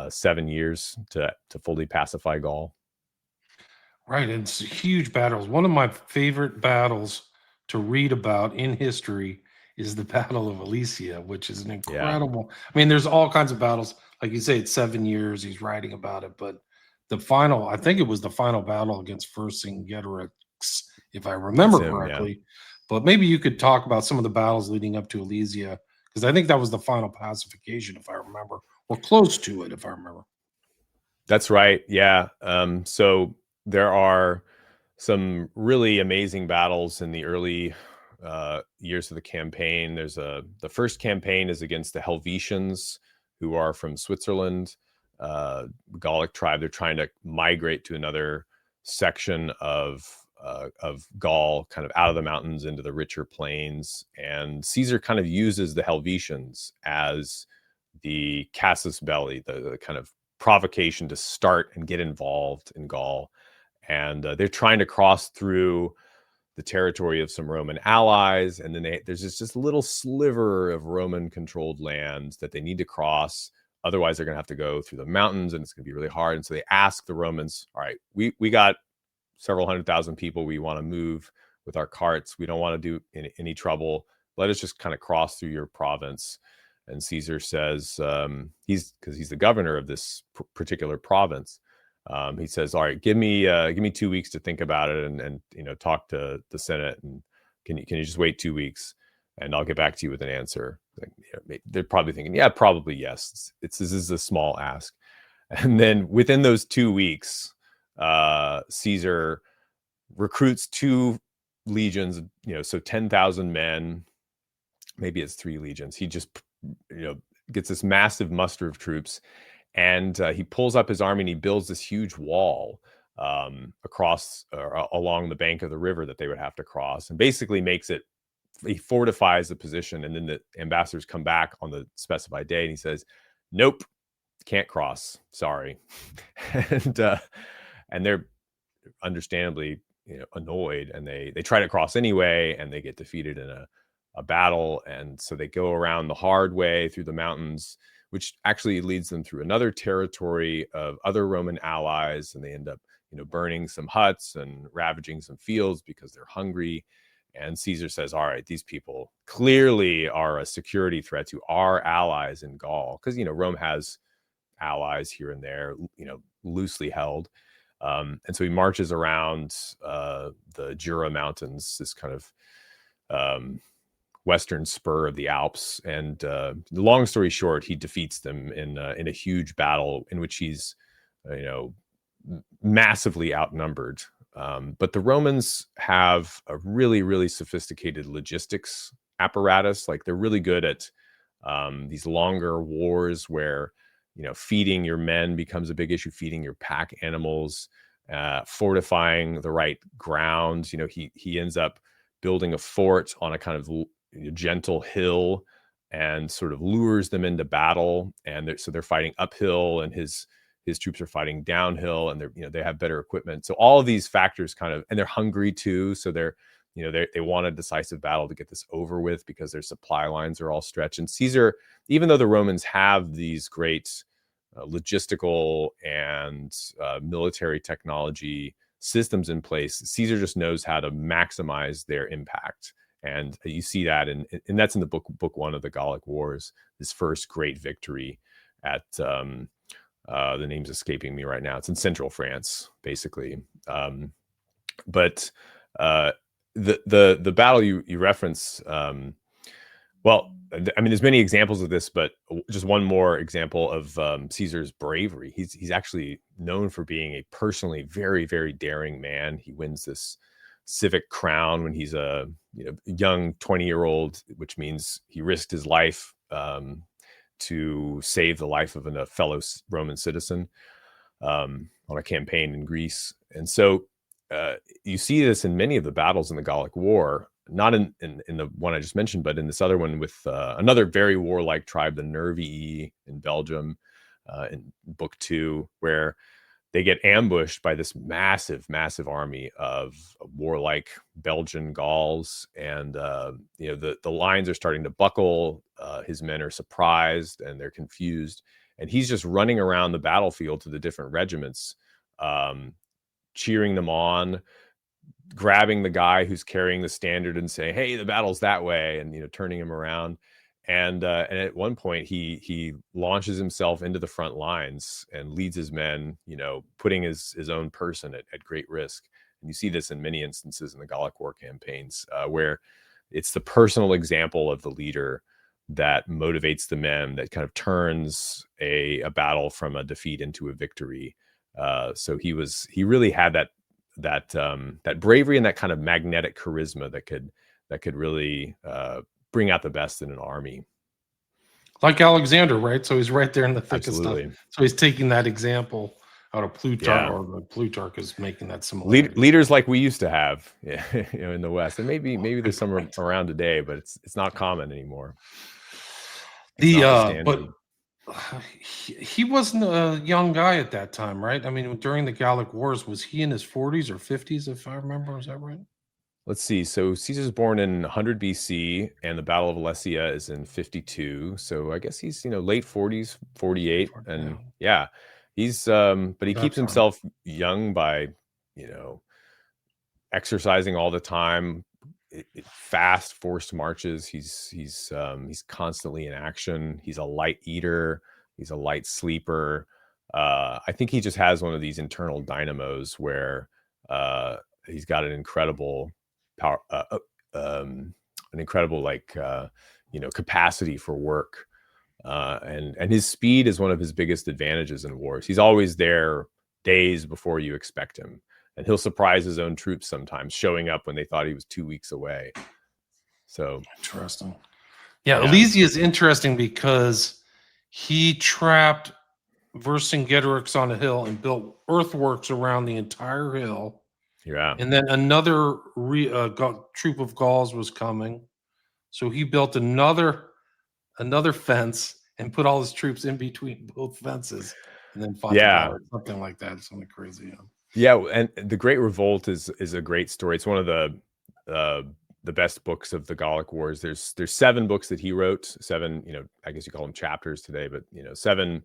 B: 7 years to fully pacify Gaul.
A: Right, and it's huge battles. One of my favorite battles to read about in history is the Battle of Alesia, which is an
B: Yeah,
A: incredible. I mean, there's all kinds of battles. Like you say, it's 7 years. He's writing about it, but the final, I think it was the final battle against Vercingetorix, if I
B: that's
A: remember
B: him. Yeah.
A: correctly. But maybe you could talk about some of the battles leading up to Alesia, because I think that was the final pacification, if I remember, or close to it, if I remember.
B: That's right. Yeah. So there are some really amazing battles in the early years of the campaign. The first campaign is against the Helvetians, who are from Switzerland, Gallic tribe. They're trying to migrate to another section of Gaul, kind of out of the mountains into the richer plains. And Caesar kind of uses the Helvetians as the casus belli, the kind of provocation to start and get involved in Gaul. And they're trying to cross through the territory of some Roman allies. And then there's just little sliver of Roman controlled lands that they need to cross. Otherwise, they're going to have to go through the mountains and it's going to be really hard. And so they ask the Romans, all right, we got several 100,000 people we want to move with our carts. We don't want to do any trouble. Let us just kind of cross through your province. And Caesar says, because he's the governor of this particular province. He says, all right, give me 2 weeks to think about it and talk to the Senate. And can you just wait 2 weeks and I'll get back to you with an answer. Like, they're probably thinking, yeah, probably yes. This is a small ask. And then within those 2 weeks, Caesar recruits 2 legions, so 10,000 men, maybe it's 3 legions. He just, gets this massive muster of troops, and he pulls up his army and he builds this huge wall across or along the bank of the river that they would have to cross, and basically he fortifies the position. And then the ambassadors come back on the specified day and he says, nope, can't cross, sorry. And they're understandably annoyed, and they try to cross anyway, and they get defeated in a battle. And so they go around the hard way through the mountains, which actually leads them through another territory of other Roman allies, and they end up burning some huts and ravaging some fields because they're hungry. And Caesar says, all right, these people clearly are a security threat to our allies in Gaul, because Rome has allies here and there, loosely held. And so he marches around the Jura Mountains, this kind of western spur of the Alps. And long story short, he defeats them in a huge battle in which he's, massively outnumbered. But the Romans have a really, really sophisticated logistics apparatus. Like, they're really good at these longer wars where feeding your men becomes a big issue, feeding your pack animals, fortifying the right ground. He ends up building a fort on a kind of gentle hill and sort of lures them into battle. And so they're fighting uphill, and his troops are fighting downhill, and they have better equipment. So all of these factors and they're hungry too. So they want a decisive battle to get this over with because their supply lines are all stretched. And Caesar, even though the Romans have these great logistical and military technology systems in place, Caesar just knows how to maximize their impact. And you see that, and that's in the book 1 of the Gallic Wars, this first great victory at the name's escaping me right now. It's in central France, basically. But the battle you reference, well, I mean, there's many examples of this, but just one more example of Caesar's bravery. He's actually known for being a personally very, very daring man. He wins this civic crown when he's a young 20-year-old, which means he risked his life to save the life of a fellow Roman citizen on a campaign in Greece. And so you see this in many of the battles in the Gallic War, not in the one I just mentioned, but in this other one with another very warlike tribe, the Nervii in Belgium, in book 2, where they get ambushed by this massive, massive army of warlike Belgian Gauls. And, the lines are starting to buckle. His men are surprised and they're confused. And he's just running around the battlefield to the different regiments, cheering them on, grabbing the guy who's carrying the standard and saying, "Hey, the battle's that way," and turning him around. And at one point, he launches himself into the front lines and leads his men, putting his own person at great risk. And you see this in many instances in the Gallic War campaigns, where it's the personal example of the leader that motivates the men, that kind of turns a battle from a defeat into a victory. So he really had that bravery and that kind of magnetic charisma that could really bring out the best in an army.
A: Like Alexander, right? So he's right there in the thick of
B: Absolutely.
A: stuff. So he's taking that example out of Plutarch,
B: Yeah.
A: or Plutarch is making that similarity.
B: Leaders like we used to have, in the West, and maybe there's some around today, but it's not common anymore.
A: But he wasn't a young guy at that time, right? I mean, during the Gallic Wars, was he in his 40s or 50s, if I remember? Is that right?
B: Let's see. So Caesar's born in 100 BC, and the Battle of Alesia is in 52. So I guess he's late 40s, 48, and yeah, he's but he keeps himself young by exercising all the time, fast forced marches. He's constantly in action. He's a light eater. He's a light sleeper. I think he just has one of these internal dynamos where he's got an incredible power, an incredible capacity for work, and his speed is one of his biggest advantages in wars. He's always there days before you expect him, and he'll surprise his own troops sometimes, showing up when they thought he was 2 weeks away. So
A: interesting. Yeah, Alesia is interesting because he trapped Vercingetorix on a hill and built earthworks around the entire hill.
B: Yeah.
A: And then another troop of Gauls was coming. So he built another fence and put all his troops in between both fences and then fought the battle, something like that. Something crazy.
B: Yeah, and the Great Revolt is a great story. It's one of the best books of the Gallic Wars. There's 7 books that he wrote. 7, I guess you call them chapters today, but 7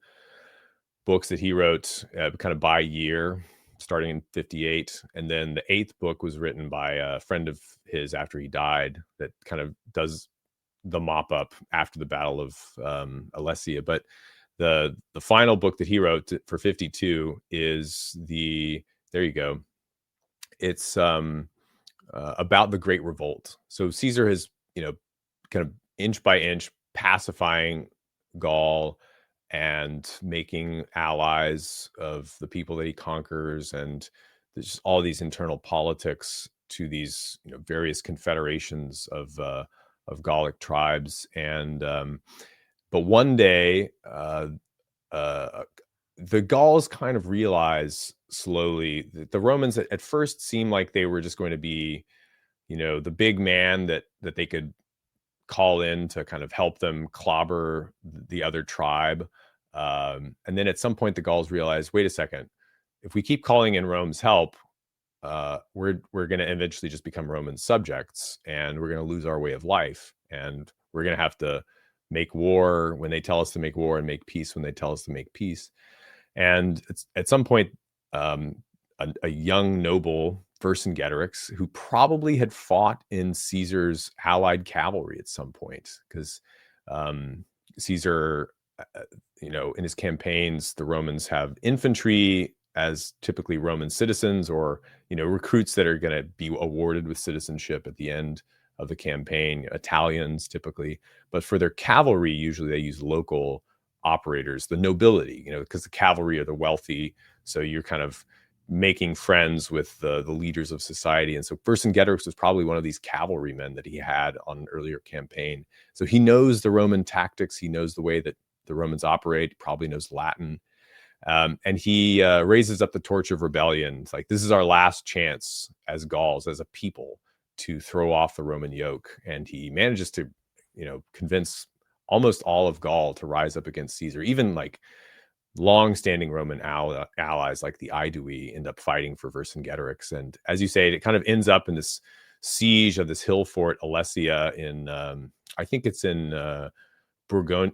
B: books that he wrote kind of by year, starting in 58. And then the 8th book was written by a friend of his after he died, that kind of does the mop up after the Battle of Alesia. But the final book that he wrote for 52 is there you go. It's about the Great Revolt. So Caesar has, kind of inch by inch pacifying Gaul and making allies of the people that he conquers, and there's just all these internal politics to these various confederations of Gallic tribes. And but one day the Gauls kind of realize slowly that the Romans at first seemed like they were just going to be the big man that they could call in to kind of help them clobber the other tribe. And then at some point the Gauls realized, wait a second, if we keep calling in Rome's help, we're going to eventually just become Roman subjects, and we're going to lose our way of life, and we're going to have to make war when they tell us to make war and make peace when they tell us to make peace. And at some point, a young noble, Vercingetorix, who probably had fought in Caesar's allied cavalry at some point, because Caesar, in his campaigns, the Romans have infantry as typically Roman citizens, or recruits that are going to be awarded with citizenship at the end of the campaign, Italians typically. But for their cavalry, usually they use local operators, the nobility, because the cavalry are the wealthy. So you're kind of making friends with the leaders of society. And so Vercingetorix was probably one of these cavalrymen that he had on an earlier campaign. So he knows the Roman tactics. He knows the way that the Romans operate. He probably knows Latin. And he raises up the torch of rebellion. It's like, this is our last chance as Gauls, as a people, to throw off the Roman yoke. And he manages to, convince almost all of Gaul to rise up against Caesar. Even like long-standing Roman allies like the Aedui end up fighting for Vercingetorix. And as you say, it kind of ends up in this siege of this hill fort, Alesia, in I think it's in Burgundy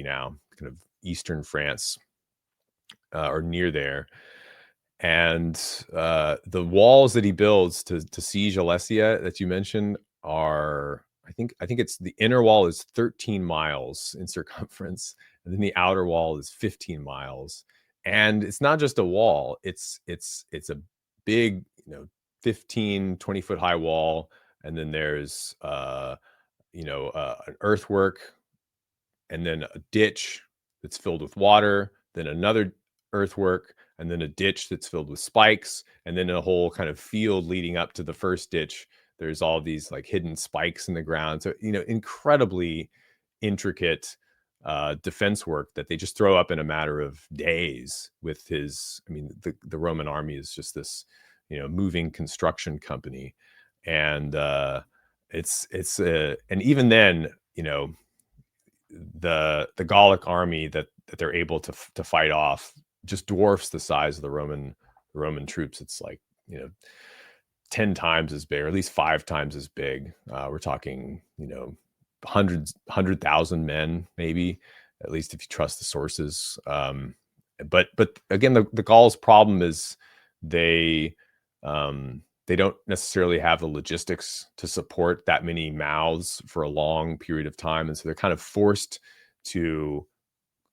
B: now, kind of eastern France, or near there. And the walls that he builds to siege Alesia that you mentioned are, I think it's the inner wall is 13 miles in circumference, and then the outer wall is 15 miles. And it's not just a wall; it's a big, 15, 20-foot high wall, and then there's an earthwork, and then a ditch that's filled with water, then another earthwork, and then a ditch that's filled with spikes, and then a whole kind of field leading up to the first ditch. There's all these like hidden spikes in the ground. So, incredibly intricate defense work that they just throw up in a matter of days with the Roman army is just this, moving construction company. And and even then, the Gallic army that they're able to fight off just dwarfs the size of the Roman troops. It's like 10 times as big, or at least 5 times as big. We're talking 100,000 men, maybe, at least if you trust the sources. But again, the Gauls' problem is they don't necessarily have the logistics to support that many mouths for a long period of time. And so they're kind of forced to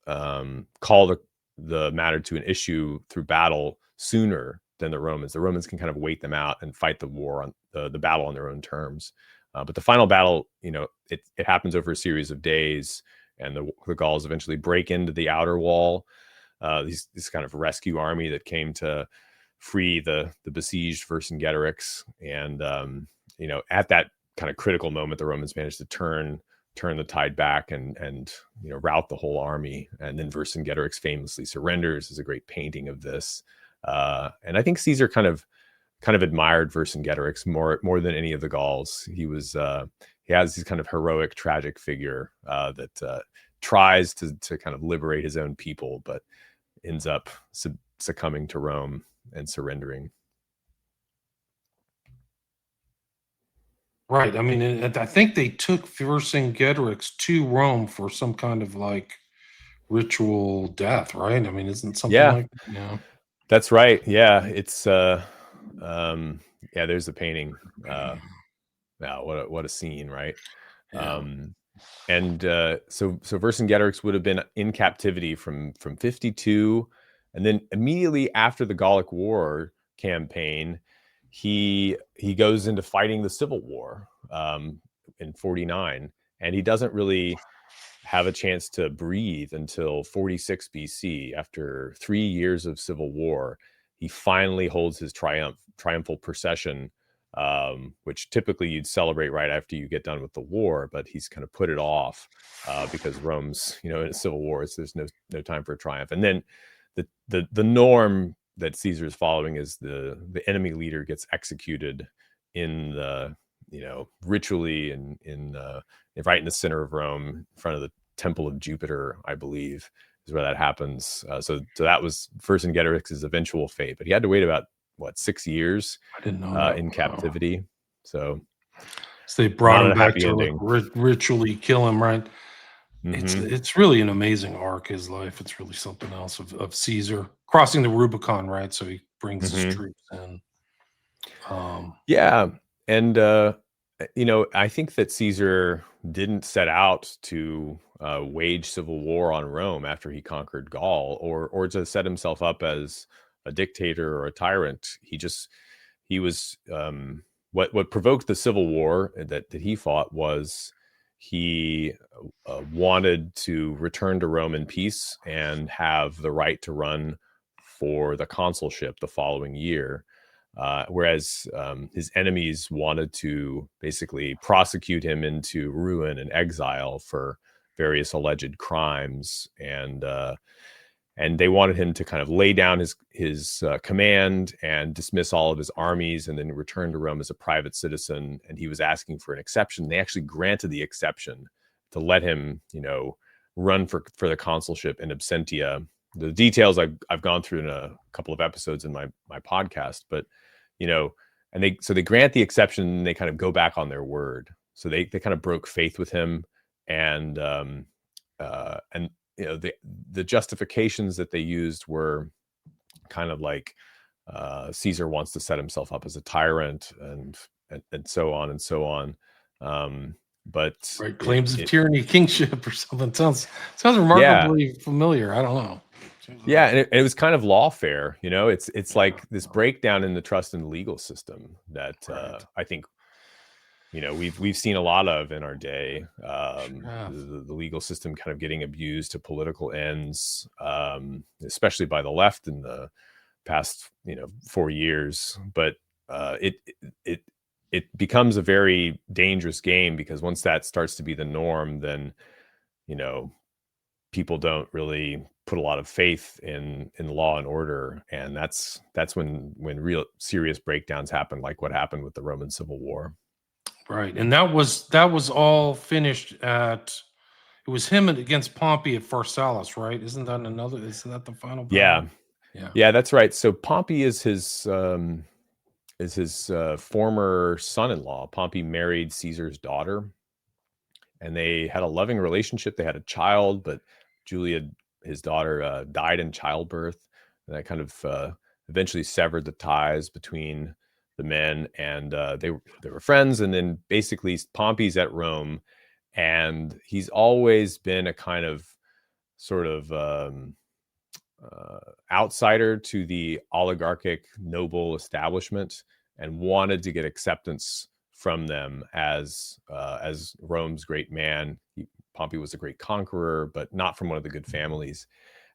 B: call the matter to an issue through battle sooner than the Romans. The Romans can kind of wait them out and fight the war on the battle on their own terms. But the final battle, it happens over a series of days, and the Gauls eventually break into the outer wall. This kind of rescue army that came to free the besieged Vercingetorix, and at that kind of critical moment, the Romans managed to turn the tide back and rout the whole army, and then Vercingetorix famously surrenders. There's a great painting of this, and I think Caesar kind of admired Vercingetorix more than any of the Gauls. He has this kind of heroic, tragic figure that tries to kind of liberate his own people, but ends up succumbing to Rome and surrendering.
A: Right. I mean, I think they took Vercingetorix to Rome for some kind of like ritual death, right? I mean, isn't something
B: Yeah,
A: like
B: that's right. Yeah, it's there's the painting. Wow, what a scene, right?
A: Yeah.
B: And so Vercingetorix would have been in captivity from 52, and then immediately after the Gallic War campaign, he goes into fighting the Civil War in 49, and he doesn't really have a chance to breathe until 46 BC. After 3 years of civil war, he finally holds his triumphal procession, which typically you'd celebrate right after you get done with the war, but he's kind of put it off because Rome's, in a civil war, there's no time for a triumph. And then the norm that Caesar is following is the enemy leader gets executed in the ritually in right in the center of Rome, in front of the Temple of Jupiter, I believe, is where that happens. So that was Vercingetorix's eventual fate, but he had to wait about 6 years
A: I didn't know that.
B: in captivity. So
A: they brought him back to
B: ending.
A: ritually kill him, right?
B: Mm-hmm.
A: It's really an amazing arc, his life. It's really something else of Caesar crossing the Rubicon, right? So he brings his troops in.
B: Yeah, and I think that Caesar didn't set out to wage civil war on Rome after he conquered Gaul, or to set himself up as a dictator or a tyrant. He was what provoked the civil war that he fought was he wanted to return to Rome in peace and have the right to run for the consulship the following year. Whereas his enemies wanted to basically prosecute him into ruin and exile for various alleged crimes, and they wanted him to kind of lay down his command and dismiss all of his armies, and then return to Rome as a private citizen. And he was asking for an exception. They actually granted the exception to let him, run for the consulship in absentia. The details I've gone through in a couple of episodes in my podcast, but and they grant the exception, and they kind of go back on their word. So they kind of broke faith with him, and the justifications that they used were kind of like Caesar wants to set himself up as a tyrant, and so on and so on. But
A: Right, claims of tyranny, kingship, or something. Sounds
B: yeah,
A: remarkably familiar. I don't know.
B: yeah, and it was kind of lawfare. It's
A: Yeah.
B: like this breakdown in the trust and legal system that
A: Right.
B: I think we've seen a lot of in our day.
A: Yeah.
B: The legal system kind of getting abused to political ends, especially by the left in the past 4 years. But it it it becomes a very dangerous game, because once that starts to be the norm, then you know people don't really put a lot of faith in law and order, and that's when real serious breakdowns happen, like what happened with the Roman Civil War.
A: Right. And that was all finished at it was him against Pompey at Pharsalus, right? Isn't that the final
B: Yeah,
A: battle? Yeah.
B: yeah, that's right. So Pompey is his former son-in-law. Pompey married Caesar's daughter, and they had a loving relationship. They had a child, but Julia, his daughter, died in childbirth, and that kind of eventually severed the ties between the men. And they were friends. And then basically Pompey's at Rome, and he's always been a kind of sort of outsider to the oligarchic noble establishment, and wanted to get acceptance from them as Rome's great man. Pompey was a great conqueror, but not from one of the good families.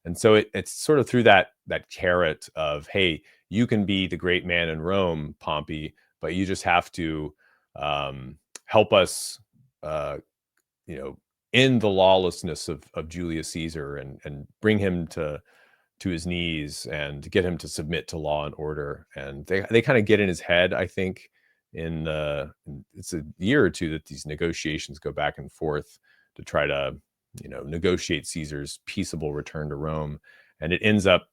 B: And so it's sort of through that carrot of, hey, you can be the great man in Rome, Pompey, but you just have to help us, end the lawlessness of Julius Caesar, and bring him to his knees, and get him to submit to law and order. And they kind of get in his head, I think. It's a year or two that these negotiations go back and forth to try to negotiate Caesar's peaceable return to Rome. And it ends up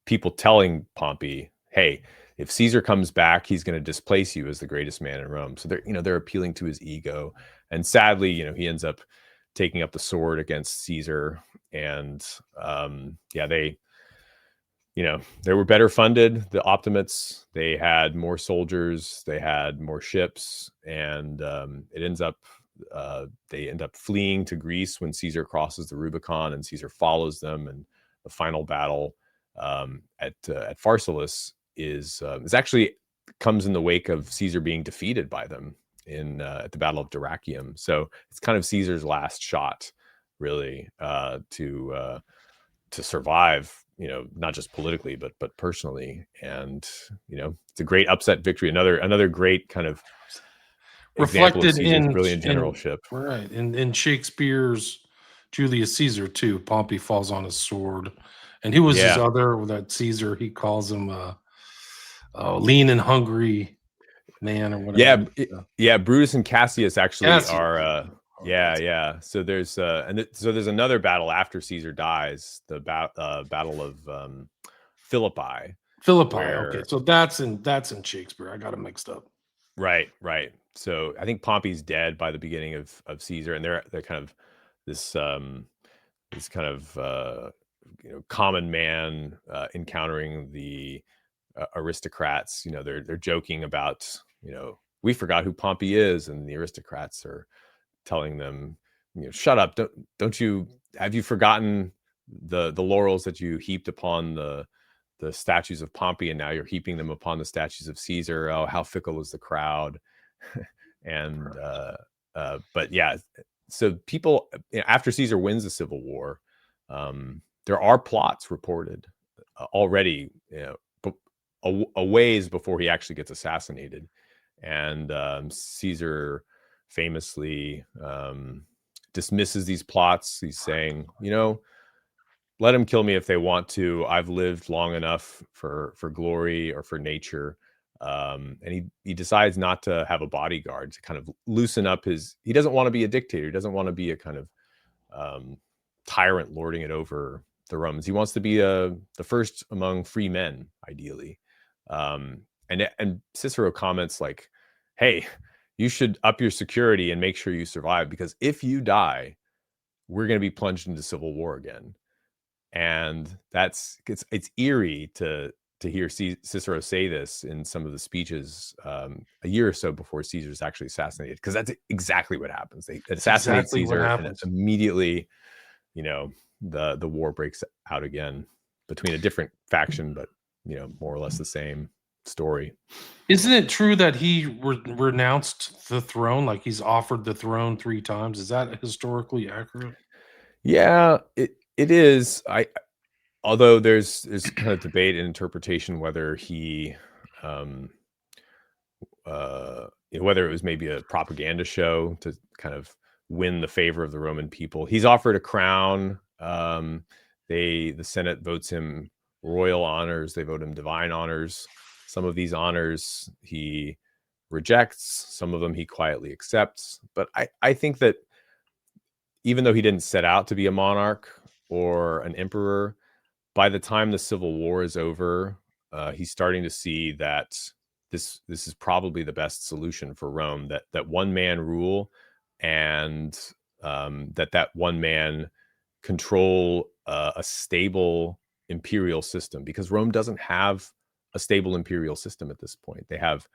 B: people telling Pompey, hey, if Caesar comes back, he's going to displace you as the greatest man in Rome. So they're appealing to his ego. And sadly, he ends up taking up the sword against Caesar. And they were better funded. The Optimates, they had more soldiers, they had more ships, and they end up fleeing to Greece when Caesar crosses the Rubicon, and Caesar follows them. And the final battle at Pharsalus is actually comes in the wake of Caesar being defeated by them at the Battle of Dyrrhachium. So it's kind of Caesar's last shot, really, to survive, not just politically, but personally. And it's a great upset victory. Another great kind of
A: Reflected
B: Caesar's
A: in
B: brilliant generalship.
A: Right. In Shakespeare's Julius Caesar too. Pompey falls on his sword. And who was his other that Caesar? He calls him lean and hungry man or whatever.
B: Yeah. Brutus and Cassius actually are.
A: Yeah.
B: So there's there's another battle after Caesar dies, the battle of Philippi.
A: Okay, so that's in Shakespeare. I got it mixed up.
B: Right. So I think Pompey's dead by the beginning of Caesar, and they're kind of this kind of common man encountering the aristocrats. They're joking about we forgot who Pompey is, and the aristocrats are telling them, shut up, don't you have you forgotten the laurels that you heaped upon the statues of Pompey, and now you're heaping them upon the statues of Caesar. Oh, how fickle is the crowd. And but yeah, so people, after Caesar wins the Civil War, there are plots reported already, a ways before he actually gets assassinated. And Caesar famously dismisses these plots. He's saying, let them kill me if they want to. I've lived long enough for glory or for nature. And he decides not to have a bodyguard, to kind of loosen up he doesn't want to be a dictator. He doesn't want to be a kind of tyrant lording it over the Romans. He wants to be the first among free men, ideally. And Cicero comments like, hey, you should up your security and make sure you survive, because if you die, we're going to be plunged into civil war again. And it's eerie to hear Cicero say this in some of the speeches a year or so before Caesar's actually assassinated, because that's exactly what happens. They assassinate
A: exactly what
B: Caesar, and
A: happens.
B: immediately, the war breaks out again between a different faction, but more or less the same story.
A: Isn't it true that he renounced the throne? Like he's offered the throne 3 times. Is that historically accurate?
B: Yeah, it is. Although there's kind of debate and interpretation whether he whether it was maybe a propaganda show to kind of win the favor of the Roman people. He's offered a crown. The Senate votes him royal honors. They vote him divine honors. Some of these honors he rejects. Some of them he quietly accepts. But I think that even though he didn't set out to be a monarch or an emperor, by the time the Civil War is over, he's starting to see that this is probably the best solution for Rome. That one man rule, and that one man control a stable imperial system, because Rome doesn't have a stable imperial system at this point. They have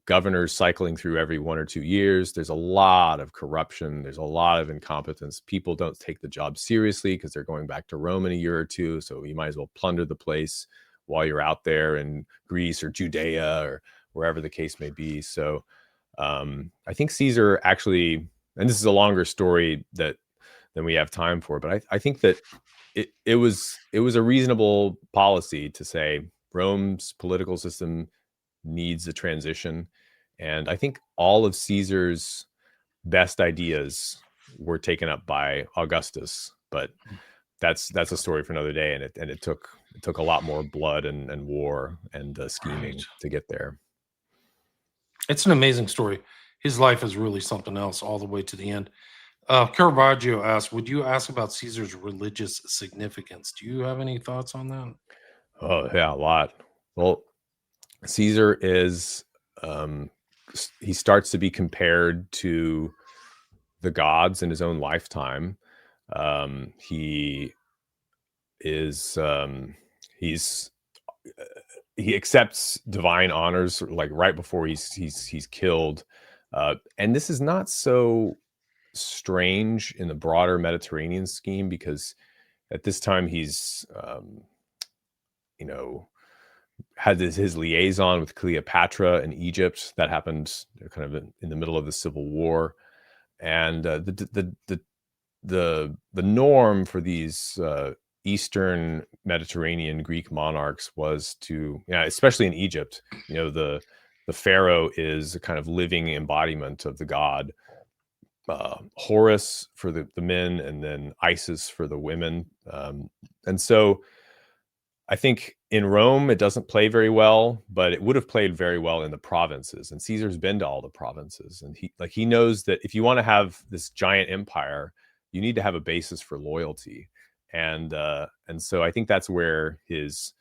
B: governors cycling through every 1 or 2 years. There's a lot of corruption. There's a lot of incompetence. People don't take the job seriously because they're going back to Rome in a year or two. So you might as well plunder the place while you're out there in Greece or Judea or wherever the case may be. So I think Caesar actually, and this is a longer story than we have time for, but I think that it was a reasonable policy to say Rome's political system needs a transition. And I think all of Caesar's best ideas were taken up by Augustus, but that's a story for another day. And it took a lot more blood and war and scheming to get there.
A: It's an amazing story. His life is really something else all the way to the end. Caravaggio asked, would you ask about Caesar's religious significance? Do you have any thoughts on that?
B: Oh, yeah, a lot. Well, Caesar is, he starts to be compared to the gods in his own lifetime. He accepts divine honors like right before he's killed. And this is not so strange in the broader Mediterranean scheme, because at this time he's, had his liaison with Cleopatra in Egypt. That happened kind of in the middle of the Civil War, and the norm for these Eastern Mediterranean Greek monarchs was to, especially in Egypt, the pharaoh is a kind of living embodiment of the god Horus for the men, and then Isis for the women, and so I think in Rome, it doesn't play very well, but it would have played very well in the provinces. And Caesar's been to all the provinces. And he knows that if you want to have this giant empire, you need to have a basis for loyalty. And so I think that's where his,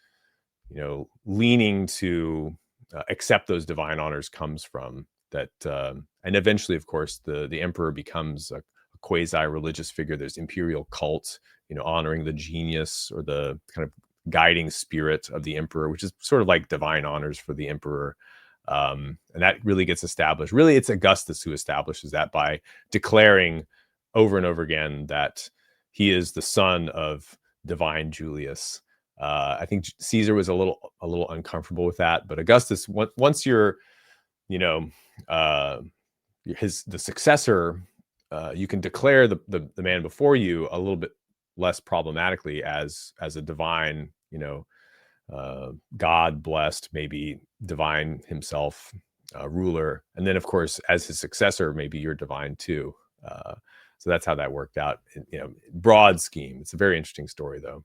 B: leaning to accept those divine honors comes from. That and eventually, of course, the emperor becomes a quasi-religious figure. There's imperial cult, honoring the genius or the kind of guiding spirit of the emperor, which is sort of like divine honors for the emperor. And that really gets established. Really, it's Augustus who establishes that by declaring over and over again that he is the son of divine Julius. I think Caesar was a little uncomfortable with that, but Augustus, once you're, the successor, you can declare the man before you a little bit less problematically as a divine, God blessed, maybe divine himself, ruler. And then of course, as his successor, maybe you're divine too. So that's how that worked out. Broad scheme. It's a very interesting story though.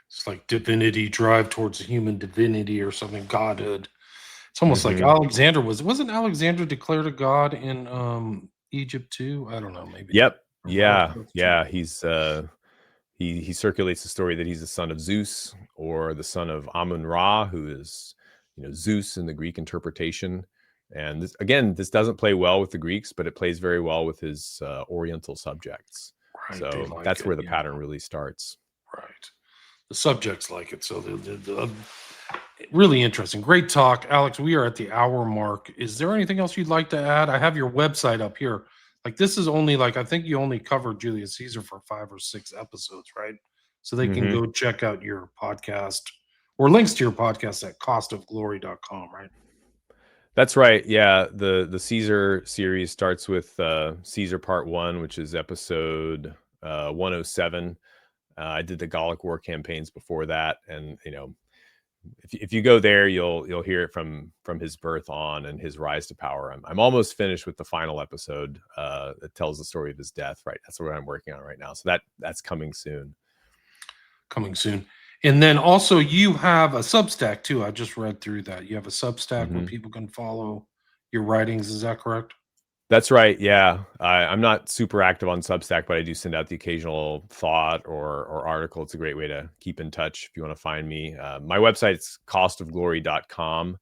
A: It's like divinity, drive towards human divinity or something, godhood. It's almost like Alexander wasn't Alexander declared a god in Egypt too? I don't know, maybe.
B: Yep. Yeah. He's he circulates the story that he's the son of Zeus, or the son of Amun-Ra, who is, Zeus in the Greek interpretation. And this doesn't play well with the Greeks, but it plays very well with his Oriental subjects. Right, so that's where the pattern really starts.
A: Right. The subjects like it. So really interesting. Great talk, Alex. We are at the hour mark. Is there anything else you'd like to add? I have your website up here. Like this is only like I think you only covered Julius Caesar for 5 or 6 episodes, right? So they can
B: Hmm.
A: go check out your podcast or links to your podcast at costofglory.com, right?
B: That's right. Yeah, the Caesar series starts with Caesar Part 1, which is episode 107. I did the Gallic War campaigns before that, and if you go there, you'll hear it from his birth on and his rise to power. I'm almost finished with the final episode that tells the story of his death. Right, that's what I'm working on right now. So that's coming soon.
A: Coming soon. And then also you have a Substack too. I just read through that. You have a Substack where
B: Hmm.
A: people can follow your writings. Is that correct?
B: That's right. Yeah, I'm not super active on Substack, but I do send out the occasional thought or article. It's a great way to keep in touch if you want to find me. My website's costofglory.com.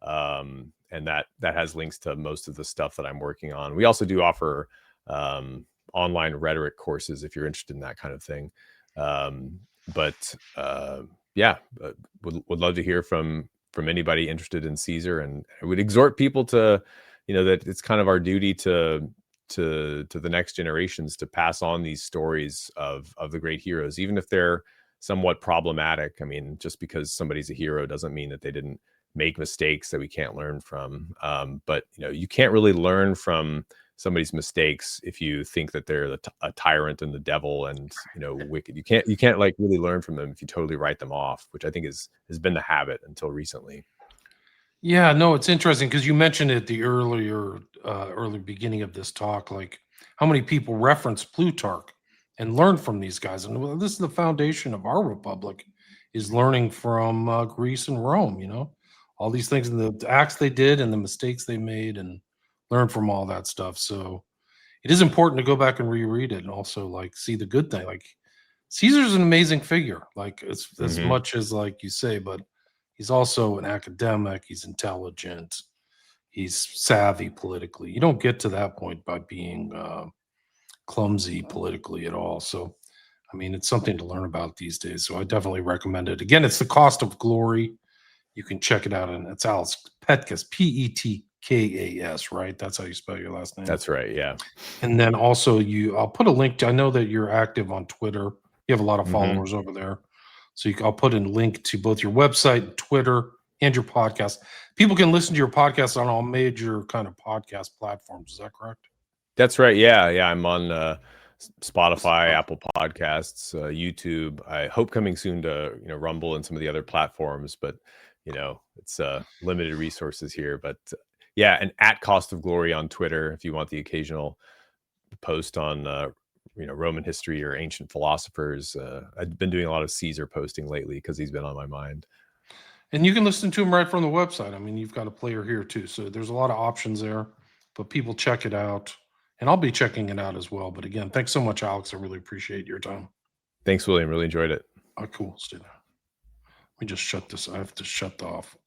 B: And that has links to most of the stuff that I'm working on. We also do offer online rhetoric courses if you're interested in that kind of thing. But yeah, would love to hear from anybody interested in Caesar, and I would exhort people to, that it's kind of our duty to the next generations to pass on these stories of the great heroes, even if they're somewhat problematic. I mean, just because somebody's a hero doesn't mean that they didn't make mistakes that we can't learn from. But you can't really learn from somebody's mistakes if you think that they're a tyrant and the devil and wicked. You can't like really learn from them if you totally write them off, which I think has been the habit until recently.
A: Yeah, no, it's interesting because you mentioned at the early beginning of this talk, like how many people reference Plutarch and learn from these guys. And well, this is the foundation of our republic, is learning from Greece and Rome. All these things and the acts they did and the mistakes they made, and learn from all that stuff. So it is important to go back and reread it and also like see the good thing. Like Caesar's an amazing figure, like as
B: Hmm.
A: much as like you say, but he's also an academic, he's intelligent, he's savvy politically. You don't get to that point by being clumsy politically at all. So I mean, it's something to learn about these days. So I definitely recommend it. Again, it's The Cost of Glory. You can check it out, and it's Alex Petkas, Petkas, right? That's how you spell your last name.
B: That's right. Yeah.
A: And then also I'll put a link to, I know that you're active on Twitter. You have a lot of
B: Hmm.
A: followers over there. So I'll put a link to both your website, Twitter, and your podcast. People can listen to your podcast on all major kind of podcast platforms. Is that correct?
B: That's right. Yeah. Yeah. I'm on Spotify, Apple Podcasts, YouTube. I hope coming soon to Rumble and some of the other platforms, but it's limited resources here. But yeah, and at Cost of Glory on Twitter if you want the occasional post on Roman history or ancient philosophers. I've been doing a lot of Caesar posting lately because he's been on my mind.
A: And you can listen to them right from the website. I mean, you've got a player here too. So there's a lot of options there, but people check it out. And I'll be checking it out as well. But again, thanks so much, Alex. I really appreciate your time.
B: Thanks, William. Really enjoyed it.
A: Cool. Stay there. Let me just shut this. I have to shut off